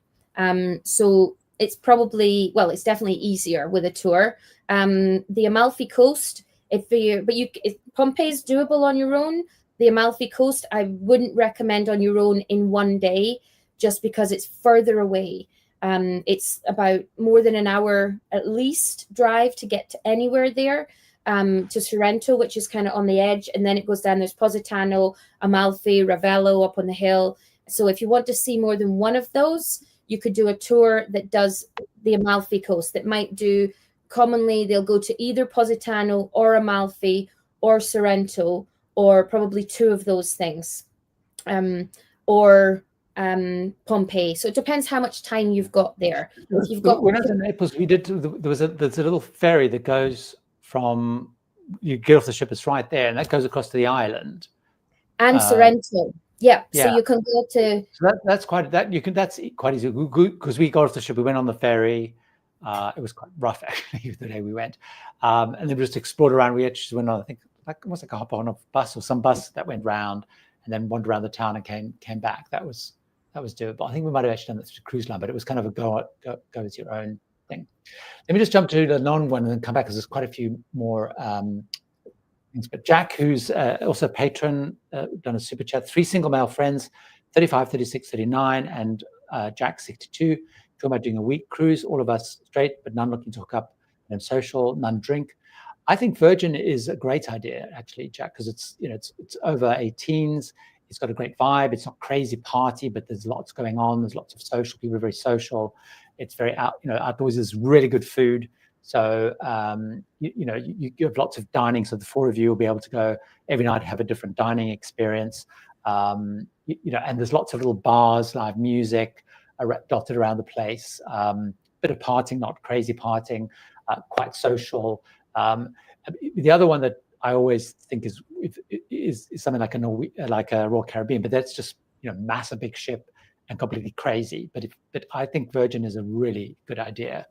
So it's it's definitely easier with a tour. The Amalfi Coast, Pompeii is doable on your own. The Amalfi Coast, I wouldn't recommend on your own in one day just because it's further away. It's about more than an hour at least drive to get to anywhere there, to Sorrento, which is kind of on the edge. And then it goes down. There's Positano, Amalfi, Ravello up on the hill. So if you want to see more than one of those, you could do a tour that does the Amalfi coast. That might do, commonly they'll go to either Positano or Amalfi or Sorrento, or probably two of those things, or Pompeii. So it depends how much time you've got there. If you've got,
when I was in Naples, we did. There's a little ferry that goes from, you get off the ship, it's right there, and that goes across to the island.
And Sorrento, yeah.
Yeah.
So you can go to.
So that's quite easy because we got off the ship. We went on the ferry. It was quite rough actually the day we went, and then we just explored around. We actually went on, I think, almost like a hop on a bus or some bus that went round, and then wandered around the town and came back. That was doable. I think we might have actually done that through cruise line, but it was kind of a go as your own thing. Let me just jump to the non one and then come back, because there's quite a few more things. But Jack, who's also a patron, done a super chat. 3 single male friends, 35, 36, 39, and Jack 62. Talking about doing a week cruise. All of us straight, but none looking to hook up, and social, none drink. I think Virgin is a great idea, actually, Jack, because it's over 18s. It's got a great vibe. It's not crazy party, but there's lots going on. There's lots of social. People are very social. It's very outdoors. There's really good food. So you have lots of dining. So the 4 of you will be able to go every night, have a different dining experience. And there's lots of little bars, live music dotted around the place. Bit of partying, not crazy partying, quite social. The other one that I always think is something like a Royal Caribbean, but that's just massive big ship and completely crazy. But I think Virgin is a really good idea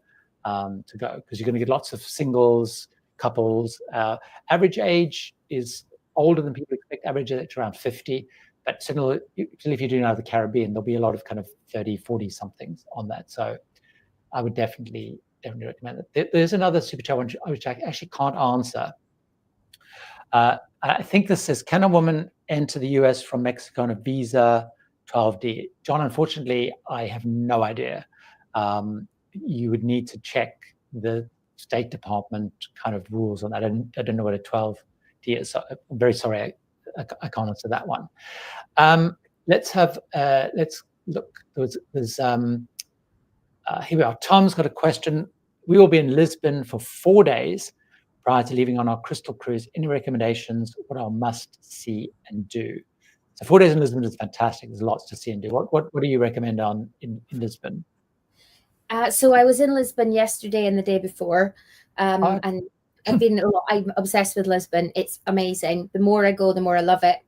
to go, because you're going to get lots of singles, couples. Average age is older than people expect. Average age around 50. But certainly if you're doing out of the Caribbean, there'll be a lot of kind of 30, 40 somethings on that. So I would definitely recommend it. There's another super chat which I actually can't answer. I think this says, can a woman enter the US from Mexico on a visa 12D? John, unfortunately, I have no idea. You would need to check the State Department kind of rules on that. I don't know what a 12D is. So I'm very sorry, I can't answer that one. Let's look. There's here we are. Tom's got a question. We will be in Lisbon for 4 days prior to leaving on our Crystal Cruise. Any recommendations? What are must see and do? So 4 days in Lisbon is fantastic. There's lots to see and do. What do you recommend in Lisbon?
So I was in Lisbon yesterday and the day before, and I'm obsessed with Lisbon. It's amazing. The more I go, the more I love it.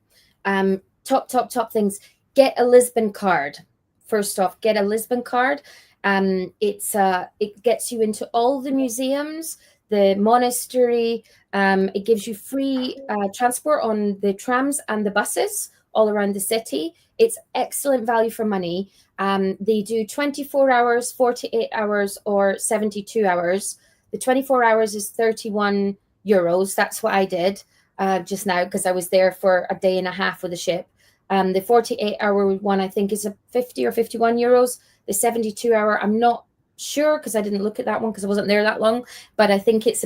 Top things. Get a Lisbon card. First off, get a Lisbon card. It gets you into all the museums, the monastery. It gives you free transport on the trams and the buses all around the city. It's excellent value for money. They do 24 hours, 48 hours, or 72 hours. The 24 hours is 31 euros. That's what I did just now, because I was there for a day and a half with the ship. The 48-hour one, I think, is 50 or 51 euros. The 72-hour, I'm not sure, because I didn't look at that one because I wasn't there that long, but I think it's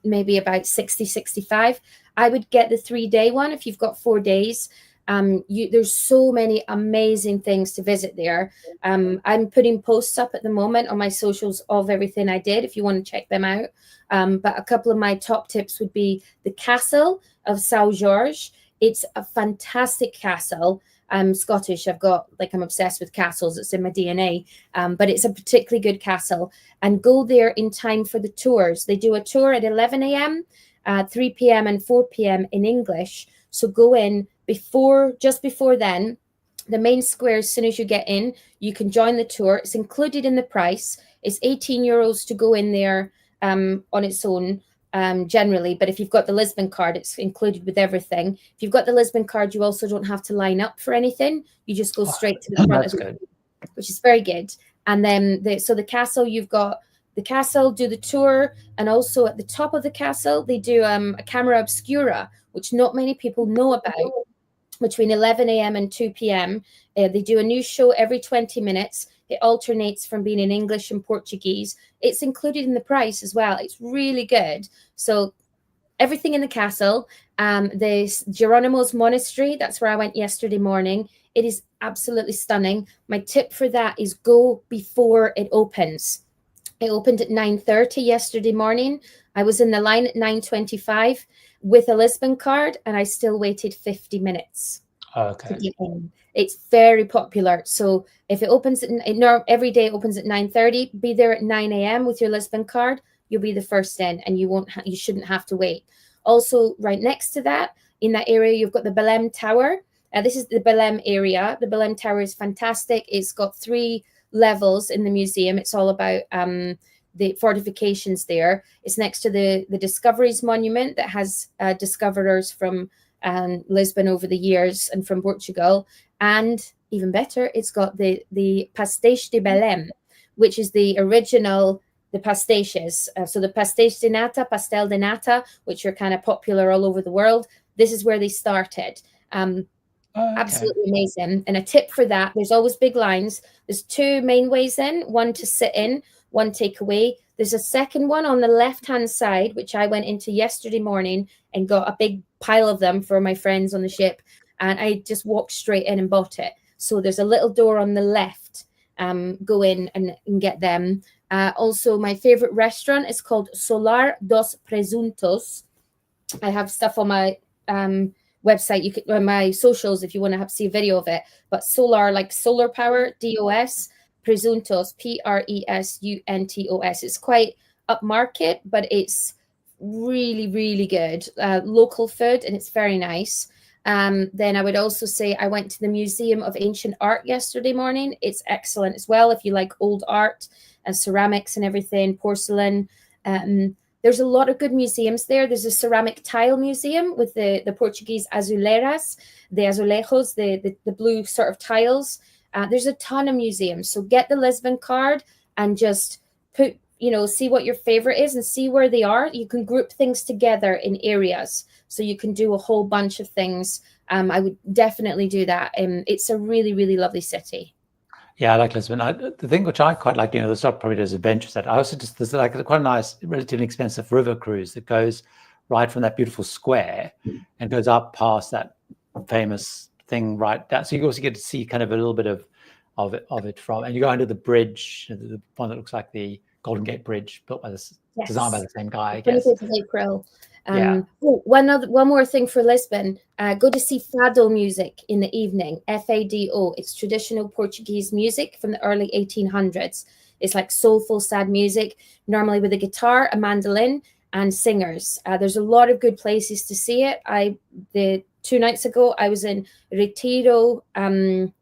maybe about 60, 65. I would get the 3-day one if you've got 4 days. There's so many amazing things to visit there. I'm putting posts up at the moment on my socials of everything I did, if you want to check them out. But a couple of my top tips would be the castle of São Jorge. It's a fantastic castle. I'm Scottish. I'm obsessed with castles. It's in my DNA. But it's a particularly good castle. And go there in time for the tours. They do a tour at 11 a.m., 3 p.m. and 4 p.m. in English. So go in just before then. The main square, as soon as you get in, you can join the tour. It's included in the price. It's 18 euros to go in there on its own. Generally, but if you've got the Lisbon card, it's included with everything. If you've got the Lisbon card, you also don't have to line up for anything. You just go straight to the front of it, which is very good. And then the castle, you've got the castle, do the tour, and also at the top of the castle, they do a camera obscura, which not many people know about. between 11 a.m. and 2 p.m. They do a new show every 20 minutes. It alternates from being in English and Portuguese. It's included in the price as well. It's really good. So everything in the castle. The Geronimo's Monastery, that's where I went yesterday morning. It is absolutely stunning. My tip for that is go before it opens. It opened at 9:30 yesterday morning. I was in the line at 9:25 with a Lisbon card, and I still waited 50 minutes to get in. It's very popular. So if it opens every day, it opens at 9:30. Be there at 9 a.m. with your Lisbon card. You'll be the first in, and you shouldn't have to wait. Also, right next to that, in that area, you've got the Belém Tower. This is the Belém area. The Belém Tower is fantastic. It's got 3 levels in the museum. It's all about the fortifications there. It's next to the Discoveries Monument that has discoverers from Lisbon over the years and from Portugal. And even better, it's got the Pastéis de Belém, which is the original, the pastéis. So the pastéis de nata, pastel de nata, which are kind of popular all over the world. This is where they started. Absolutely amazing. And a tip for that, there's always big lines. There's 2 main ways in, one to sit in, one take away. There's a second one on the left-hand side, which I went into yesterday morning and got a big pile of them for my friends on the ship. And I just walked straight in and bought it. So there's a little door on the left. Go in and get them. Also, my favorite restaurant is called Solar dos Presuntos. I have stuff on my website, you could, on my socials, if you want to see a video of it. But Solar, like solar power, DOS, Presuntos, Presuntos. It's quite upmarket, but it's really, really good. Local food, and it's very nice. Then I would also say I went to the Museum of Ancient Art yesterday morning. It's excellent as well if you like old art and ceramics and everything, porcelain. There's a lot of good museums there. There's a ceramic tile museum with the Portuguese azuleiras, the azulejos, the blue sort of tiles. There's a ton of museums. So get the Lisbon card and just see what your favorite is and see where they are. You can group things together in areas. So you can do a whole bunch of things. I would definitely do that. It's a really, really lovely city.
Yeah, I like Lisbon. The thing which I quite like, the stuff probably does adventure set. I also there's like quite a nice, relatively expensive river cruise that goes right from that beautiful square and goes up past that famous thing right down. So you also get to see kind of a little bit of it from, and you go under the bridge, the one that looks like the Golden Gate Bridge, built by this, designed by the same guy, I guess.
25th of April. One more thing for Lisbon. Go to see fado music in the evening. Fado. It's traditional Portuguese music from the early 1800s. It's like soulful, sad music, normally with a guitar, a mandolin, and singers. There's a lot of good places to see it. The 2 nights ago, I was in Retiro. I've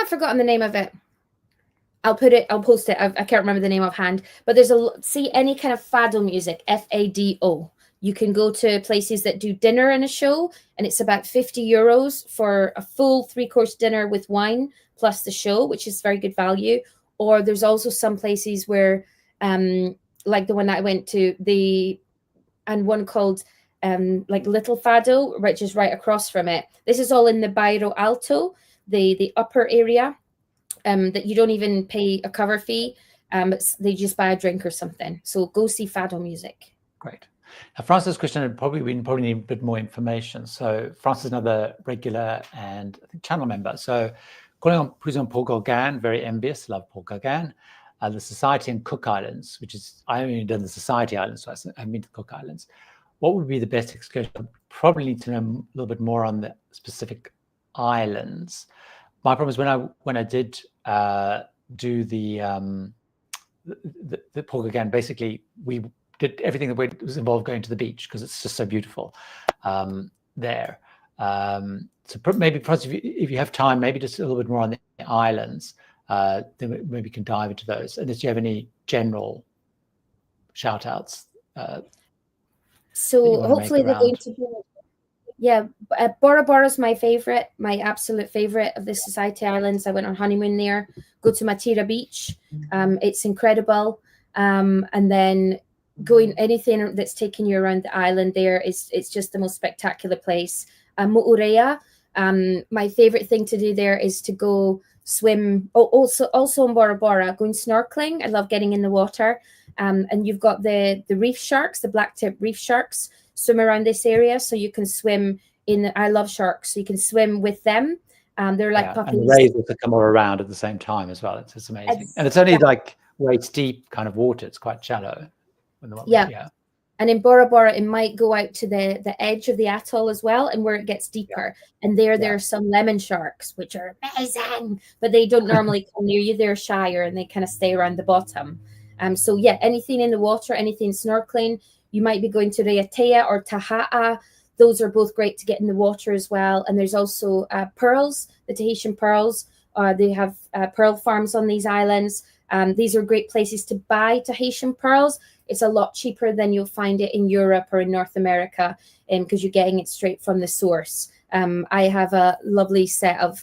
forgotten the name of it. I'll post it. I can't remember the name offhand, but see any kind of fado music, Fado. You can go to places that do dinner and a show, and it's about €50 for a full 3-course dinner with wine plus the show, which is very good value. Or there's also some places where, like the one that I went to, and one called like Little Fado, which is right across from it. This is all in the Bairro Alto, the upper area. That you don't even pay a cover fee, they just buy a drink or something. So go see fado music.
Great. Now, Francis Christian we probably need a bit more information. So Francis is another regular and I think channel member. So calling on Paul Gauguin, very envious, love Paul Gauguin. The Society and Cook Islands, which is, I only done the Society Islands, so I haven't been to the Cook Islands. What would be the best excursion? I probably need to know a little bit more on the specific islands. My problem is when I did do the Paul Gauguin, basically we did everything that was involved going to the beach because it's just so beautiful there. So maybe if you have time, maybe just a little bit more on the islands, then maybe we can dive into those. And do you have any general shout outs?
So hopefully they're going to be. Yeah, Bora Bora is my favorite, my absolute favorite of the Society Islands. I went on honeymoon there. Go to Matira Beach. It's incredible. And then going anything that's taking you around the island there it's just the most spectacular place. Moorea. My favorite thing to do there is to go swim. Oh, also in Bora Bora, going snorkeling. I love getting in the water. And you've got the reef sharks, the black-tip reef sharks, swim around this area, so you can swim in. I love sharks, so you can swim with them. They're like puppies.
And the rays also come all around at the same time as well. It's amazing, and it's only like waist deep kind of water. It's quite shallow.
Yeah. And in Bora Bora, it might go out to the edge of the atoll as well, and where it gets deeper. And there are some lemon sharks, which are amazing, but they don't normally come near you. They're shyer, and they kind of stay around the bottom. So yeah, anything in the water, anything snorkeling. You might be going to Raiatea or Taha'a. Those are both great to get in the water as well. And there's also pearls, the Tahitian pearls. They have pearl farms on these islands. These are great places to buy Tahitian pearls. It's a lot cheaper than you'll find it in Europe or in North America, because you're getting it straight from the source. I have a lovely set of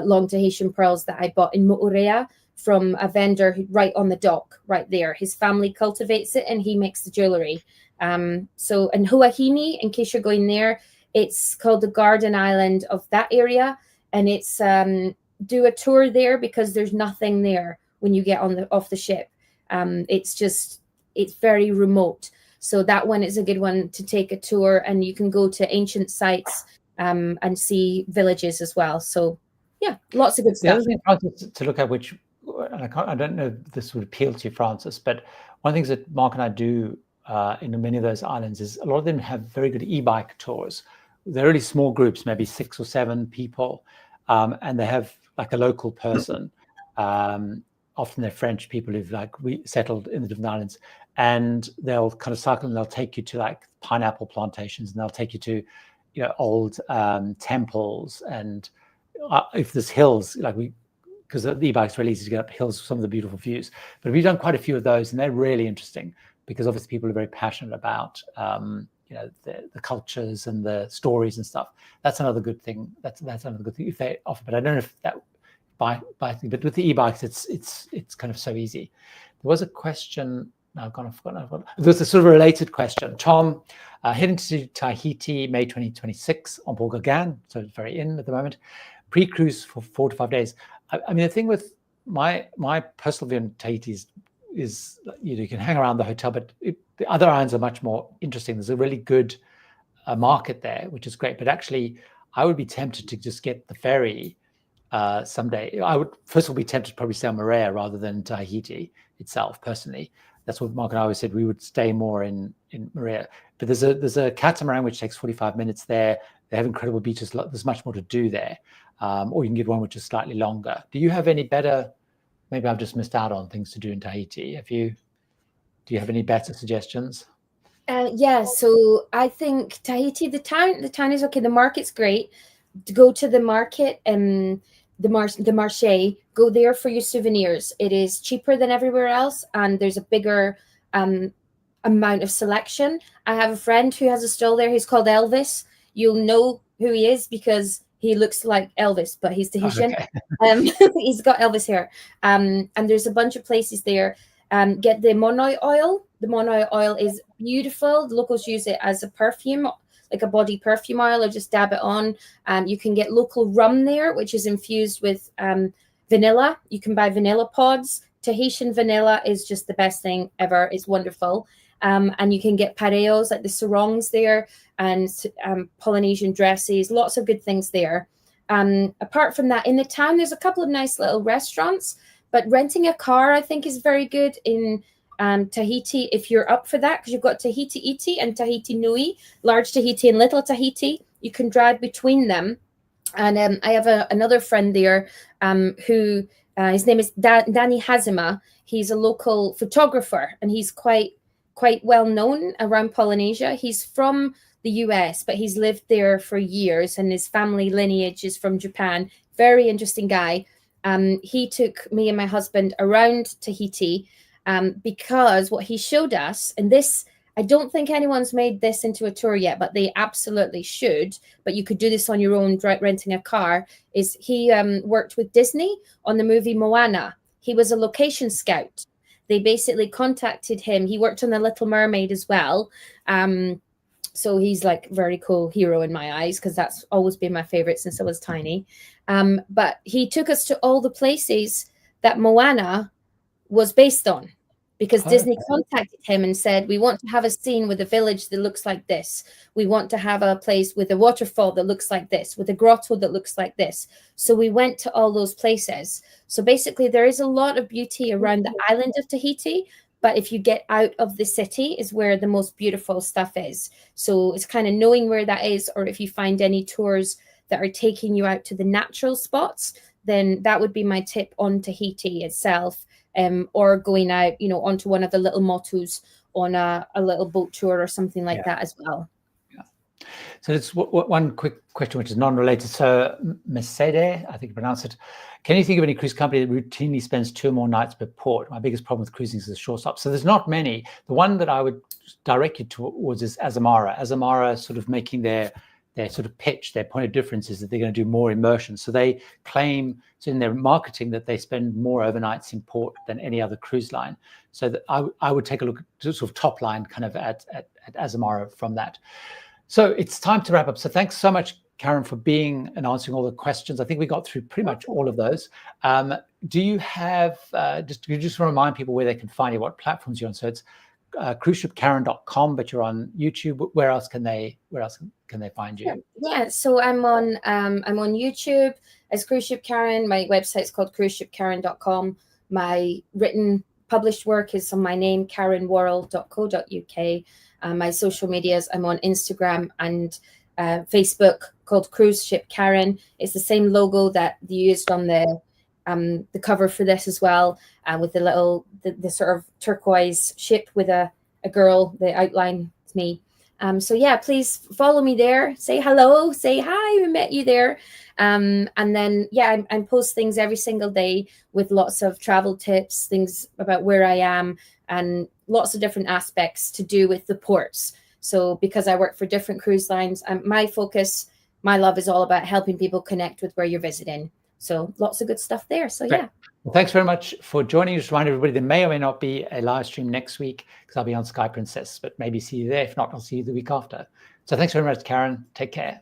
long Tahitian pearls that I bought in Moorea from a vendor right on the dock, right there. His family cultivates it and he makes the jewelry. So in Huahine, in case you're going there, it's called the Garden Island of that area. And it's do a tour there, because there's nothing there when you get off the ship. It's very remote. So that one is a good one to take a tour, and you can go to ancient sites and see villages as well. So yeah, lots of good stuff.
The other thing, Francis, to look at, which I don't know if this would appeal to you, Francis, but one of the things that Mark and I do in many of those islands is a lot of them have very good e-bike tours. They're really small groups, maybe 6 or 7 people, and they have like a local person. Often they're French people who've like settled in the different islands, and they'll kind of cycle and they'll take you to like pineapple plantations, and they'll take you to, old temples, and if there's hills, like because the e-bike's really easy to get up hills, some of the beautiful views. But we've done quite a few of those, and they're really interesting because obviously people are very passionate about the cultures and the stories and stuff. That's another good thing. That's another good thing if they offer. But I don't know if that but with the e-bikes, it's kind of so easy. There was a question. No, I've forgotten. There's a sort of related question. Tom, heading to Tahiti, May 2026 on board Gagan, so it's very in at the moment. Pre-cruise for 4 to 5 days. I mean, the thing with my personal view on Tahiti is you can hang around the hotel, but the other islands are much more interesting. There's a really good market there, which is great. But actually, I would be tempted to just get the ferry someday. I would first of all be tempted to probably stay on Moorea rather than Tahiti itself. Personally, that's what Mark and I always said. We would stay more in Moorea. But there's a catamaran which takes 45 minutes there. They have incredible beaches. There's much more to do there. Or you can get one which is slightly longer. Do you have any better? Maybe I've just missed out on things to do in Tahiti. Do you have any better suggestions?
Yeah, so I think Tahiti, the town is okay. The market's great. To go to the market and the marché, go there for your souvenirs. It is cheaper than everywhere else, and there's a bigger amount of selection. I have a friend who has a stall there. He's called Elvis. You'll know who he is because he looks like Elvis, but he's Tahitian. Okay. He's got Elvis hair. And there's a bunch of places there. Get the monoi oil. The monoi oil is beautiful. The locals use it as a perfume, like a body perfume oil, or just dab it on. You can get local rum there, which is infused with vanilla. You can buy vanilla pods. Tahitian vanilla is just the best thing ever. It's wonderful. And you can get pareos, like the sarongs there, and Polynesian dresses, lots of good things there. Apart from that, in the town, there's a couple of nice little restaurants, but renting a car, I think, is very good in Tahiti, if you're up for that, because you've got Tahiti Iti and Tahiti Nui, large Tahiti and little Tahiti. You can drive between them. And I have another friend there who, his name is Danny Hazima. He's a local photographer, and he's quite well known around Polynesia. He's from the US, but he's lived there for years, and his family lineage is from Japan. Very interesting guy. He took me and my husband around Tahiti because what he showed us, and this, I don't think anyone's made this into a tour yet, but they absolutely should, but you could do this on your own, renting a car, is he worked with Disney on the movie Moana. He was a location scout. They basically contacted him. He worked on The Little Mermaid as well. So he's like very cool hero in my eyes, because that's always been my favorite since I was tiny. But he took us to all the places that Moana was based on, because Disney contacted him and said, we want to have a scene with a village that looks like this. We want to have a place with a waterfall that looks like this, with a grotto that looks like this. So we went to all those places. So basically there is a lot of beauty around the island of Tahiti, but if you get out of the city is where the most beautiful stuff is. So it's kind of knowing where that is, or if you find any tours that are taking you out to the natural spots, then that would be my tip on Tahiti itself. Or going out, onto one of the little motus on a little boat tour or something like that as well.
Yeah. So it's one quick question, which is non-related. So Mercedes, I think you pronounce it. Can you think of any cruise company that routinely spends 2 or more nights per port? My biggest problem with cruising is the shore stop. So there's not many. The one that I would direct you towards is Azamara. Azamara sort of making their sort of pitch, their point of difference is that they're going to do more immersion. So they claim, so in their marketing, that they spend more overnights in port than any other cruise line. So that I would take a look at sort of top line kind of at Azamara from that. So it's time to wrap up. So thanks so much, Karen, for being and answering all the questions. I think we got through pretty much all of those. Do you have, just want to remind people where they can find you, what platforms you're on? So it's cruiseshipkaren.com, but you're on YouTube. Where else can they find you?
Yeah, so I'm on YouTube as Cruise Ship Karen. My website's called cruiseshipkaren.com. My written published work is on my name, karenworrell.co.uk. My social medias, I'm on Instagram and Facebook called Cruise Ship Karen. It's the same logo that you used on the cover for this as well, with the little the sort of turquoise ship with a girl. The outline is me. So yeah, please follow me there. Say hello. Say hi. We met you there. And then yeah, I post things every single day with lots of travel tips, things about where I am, and lots of different aspects to do with the ports. So because I work for different cruise lines, my focus, my love is all about helping people connect with where you're visiting. So lots of good stuff there. So yeah.
Well, thanks very much for joining. Just remind everybody there may or may not be a live stream next week, because I'll be on Sky Princess, but maybe see you there. If not, I'll see you the week after. So thanks very much, Karen. Take care.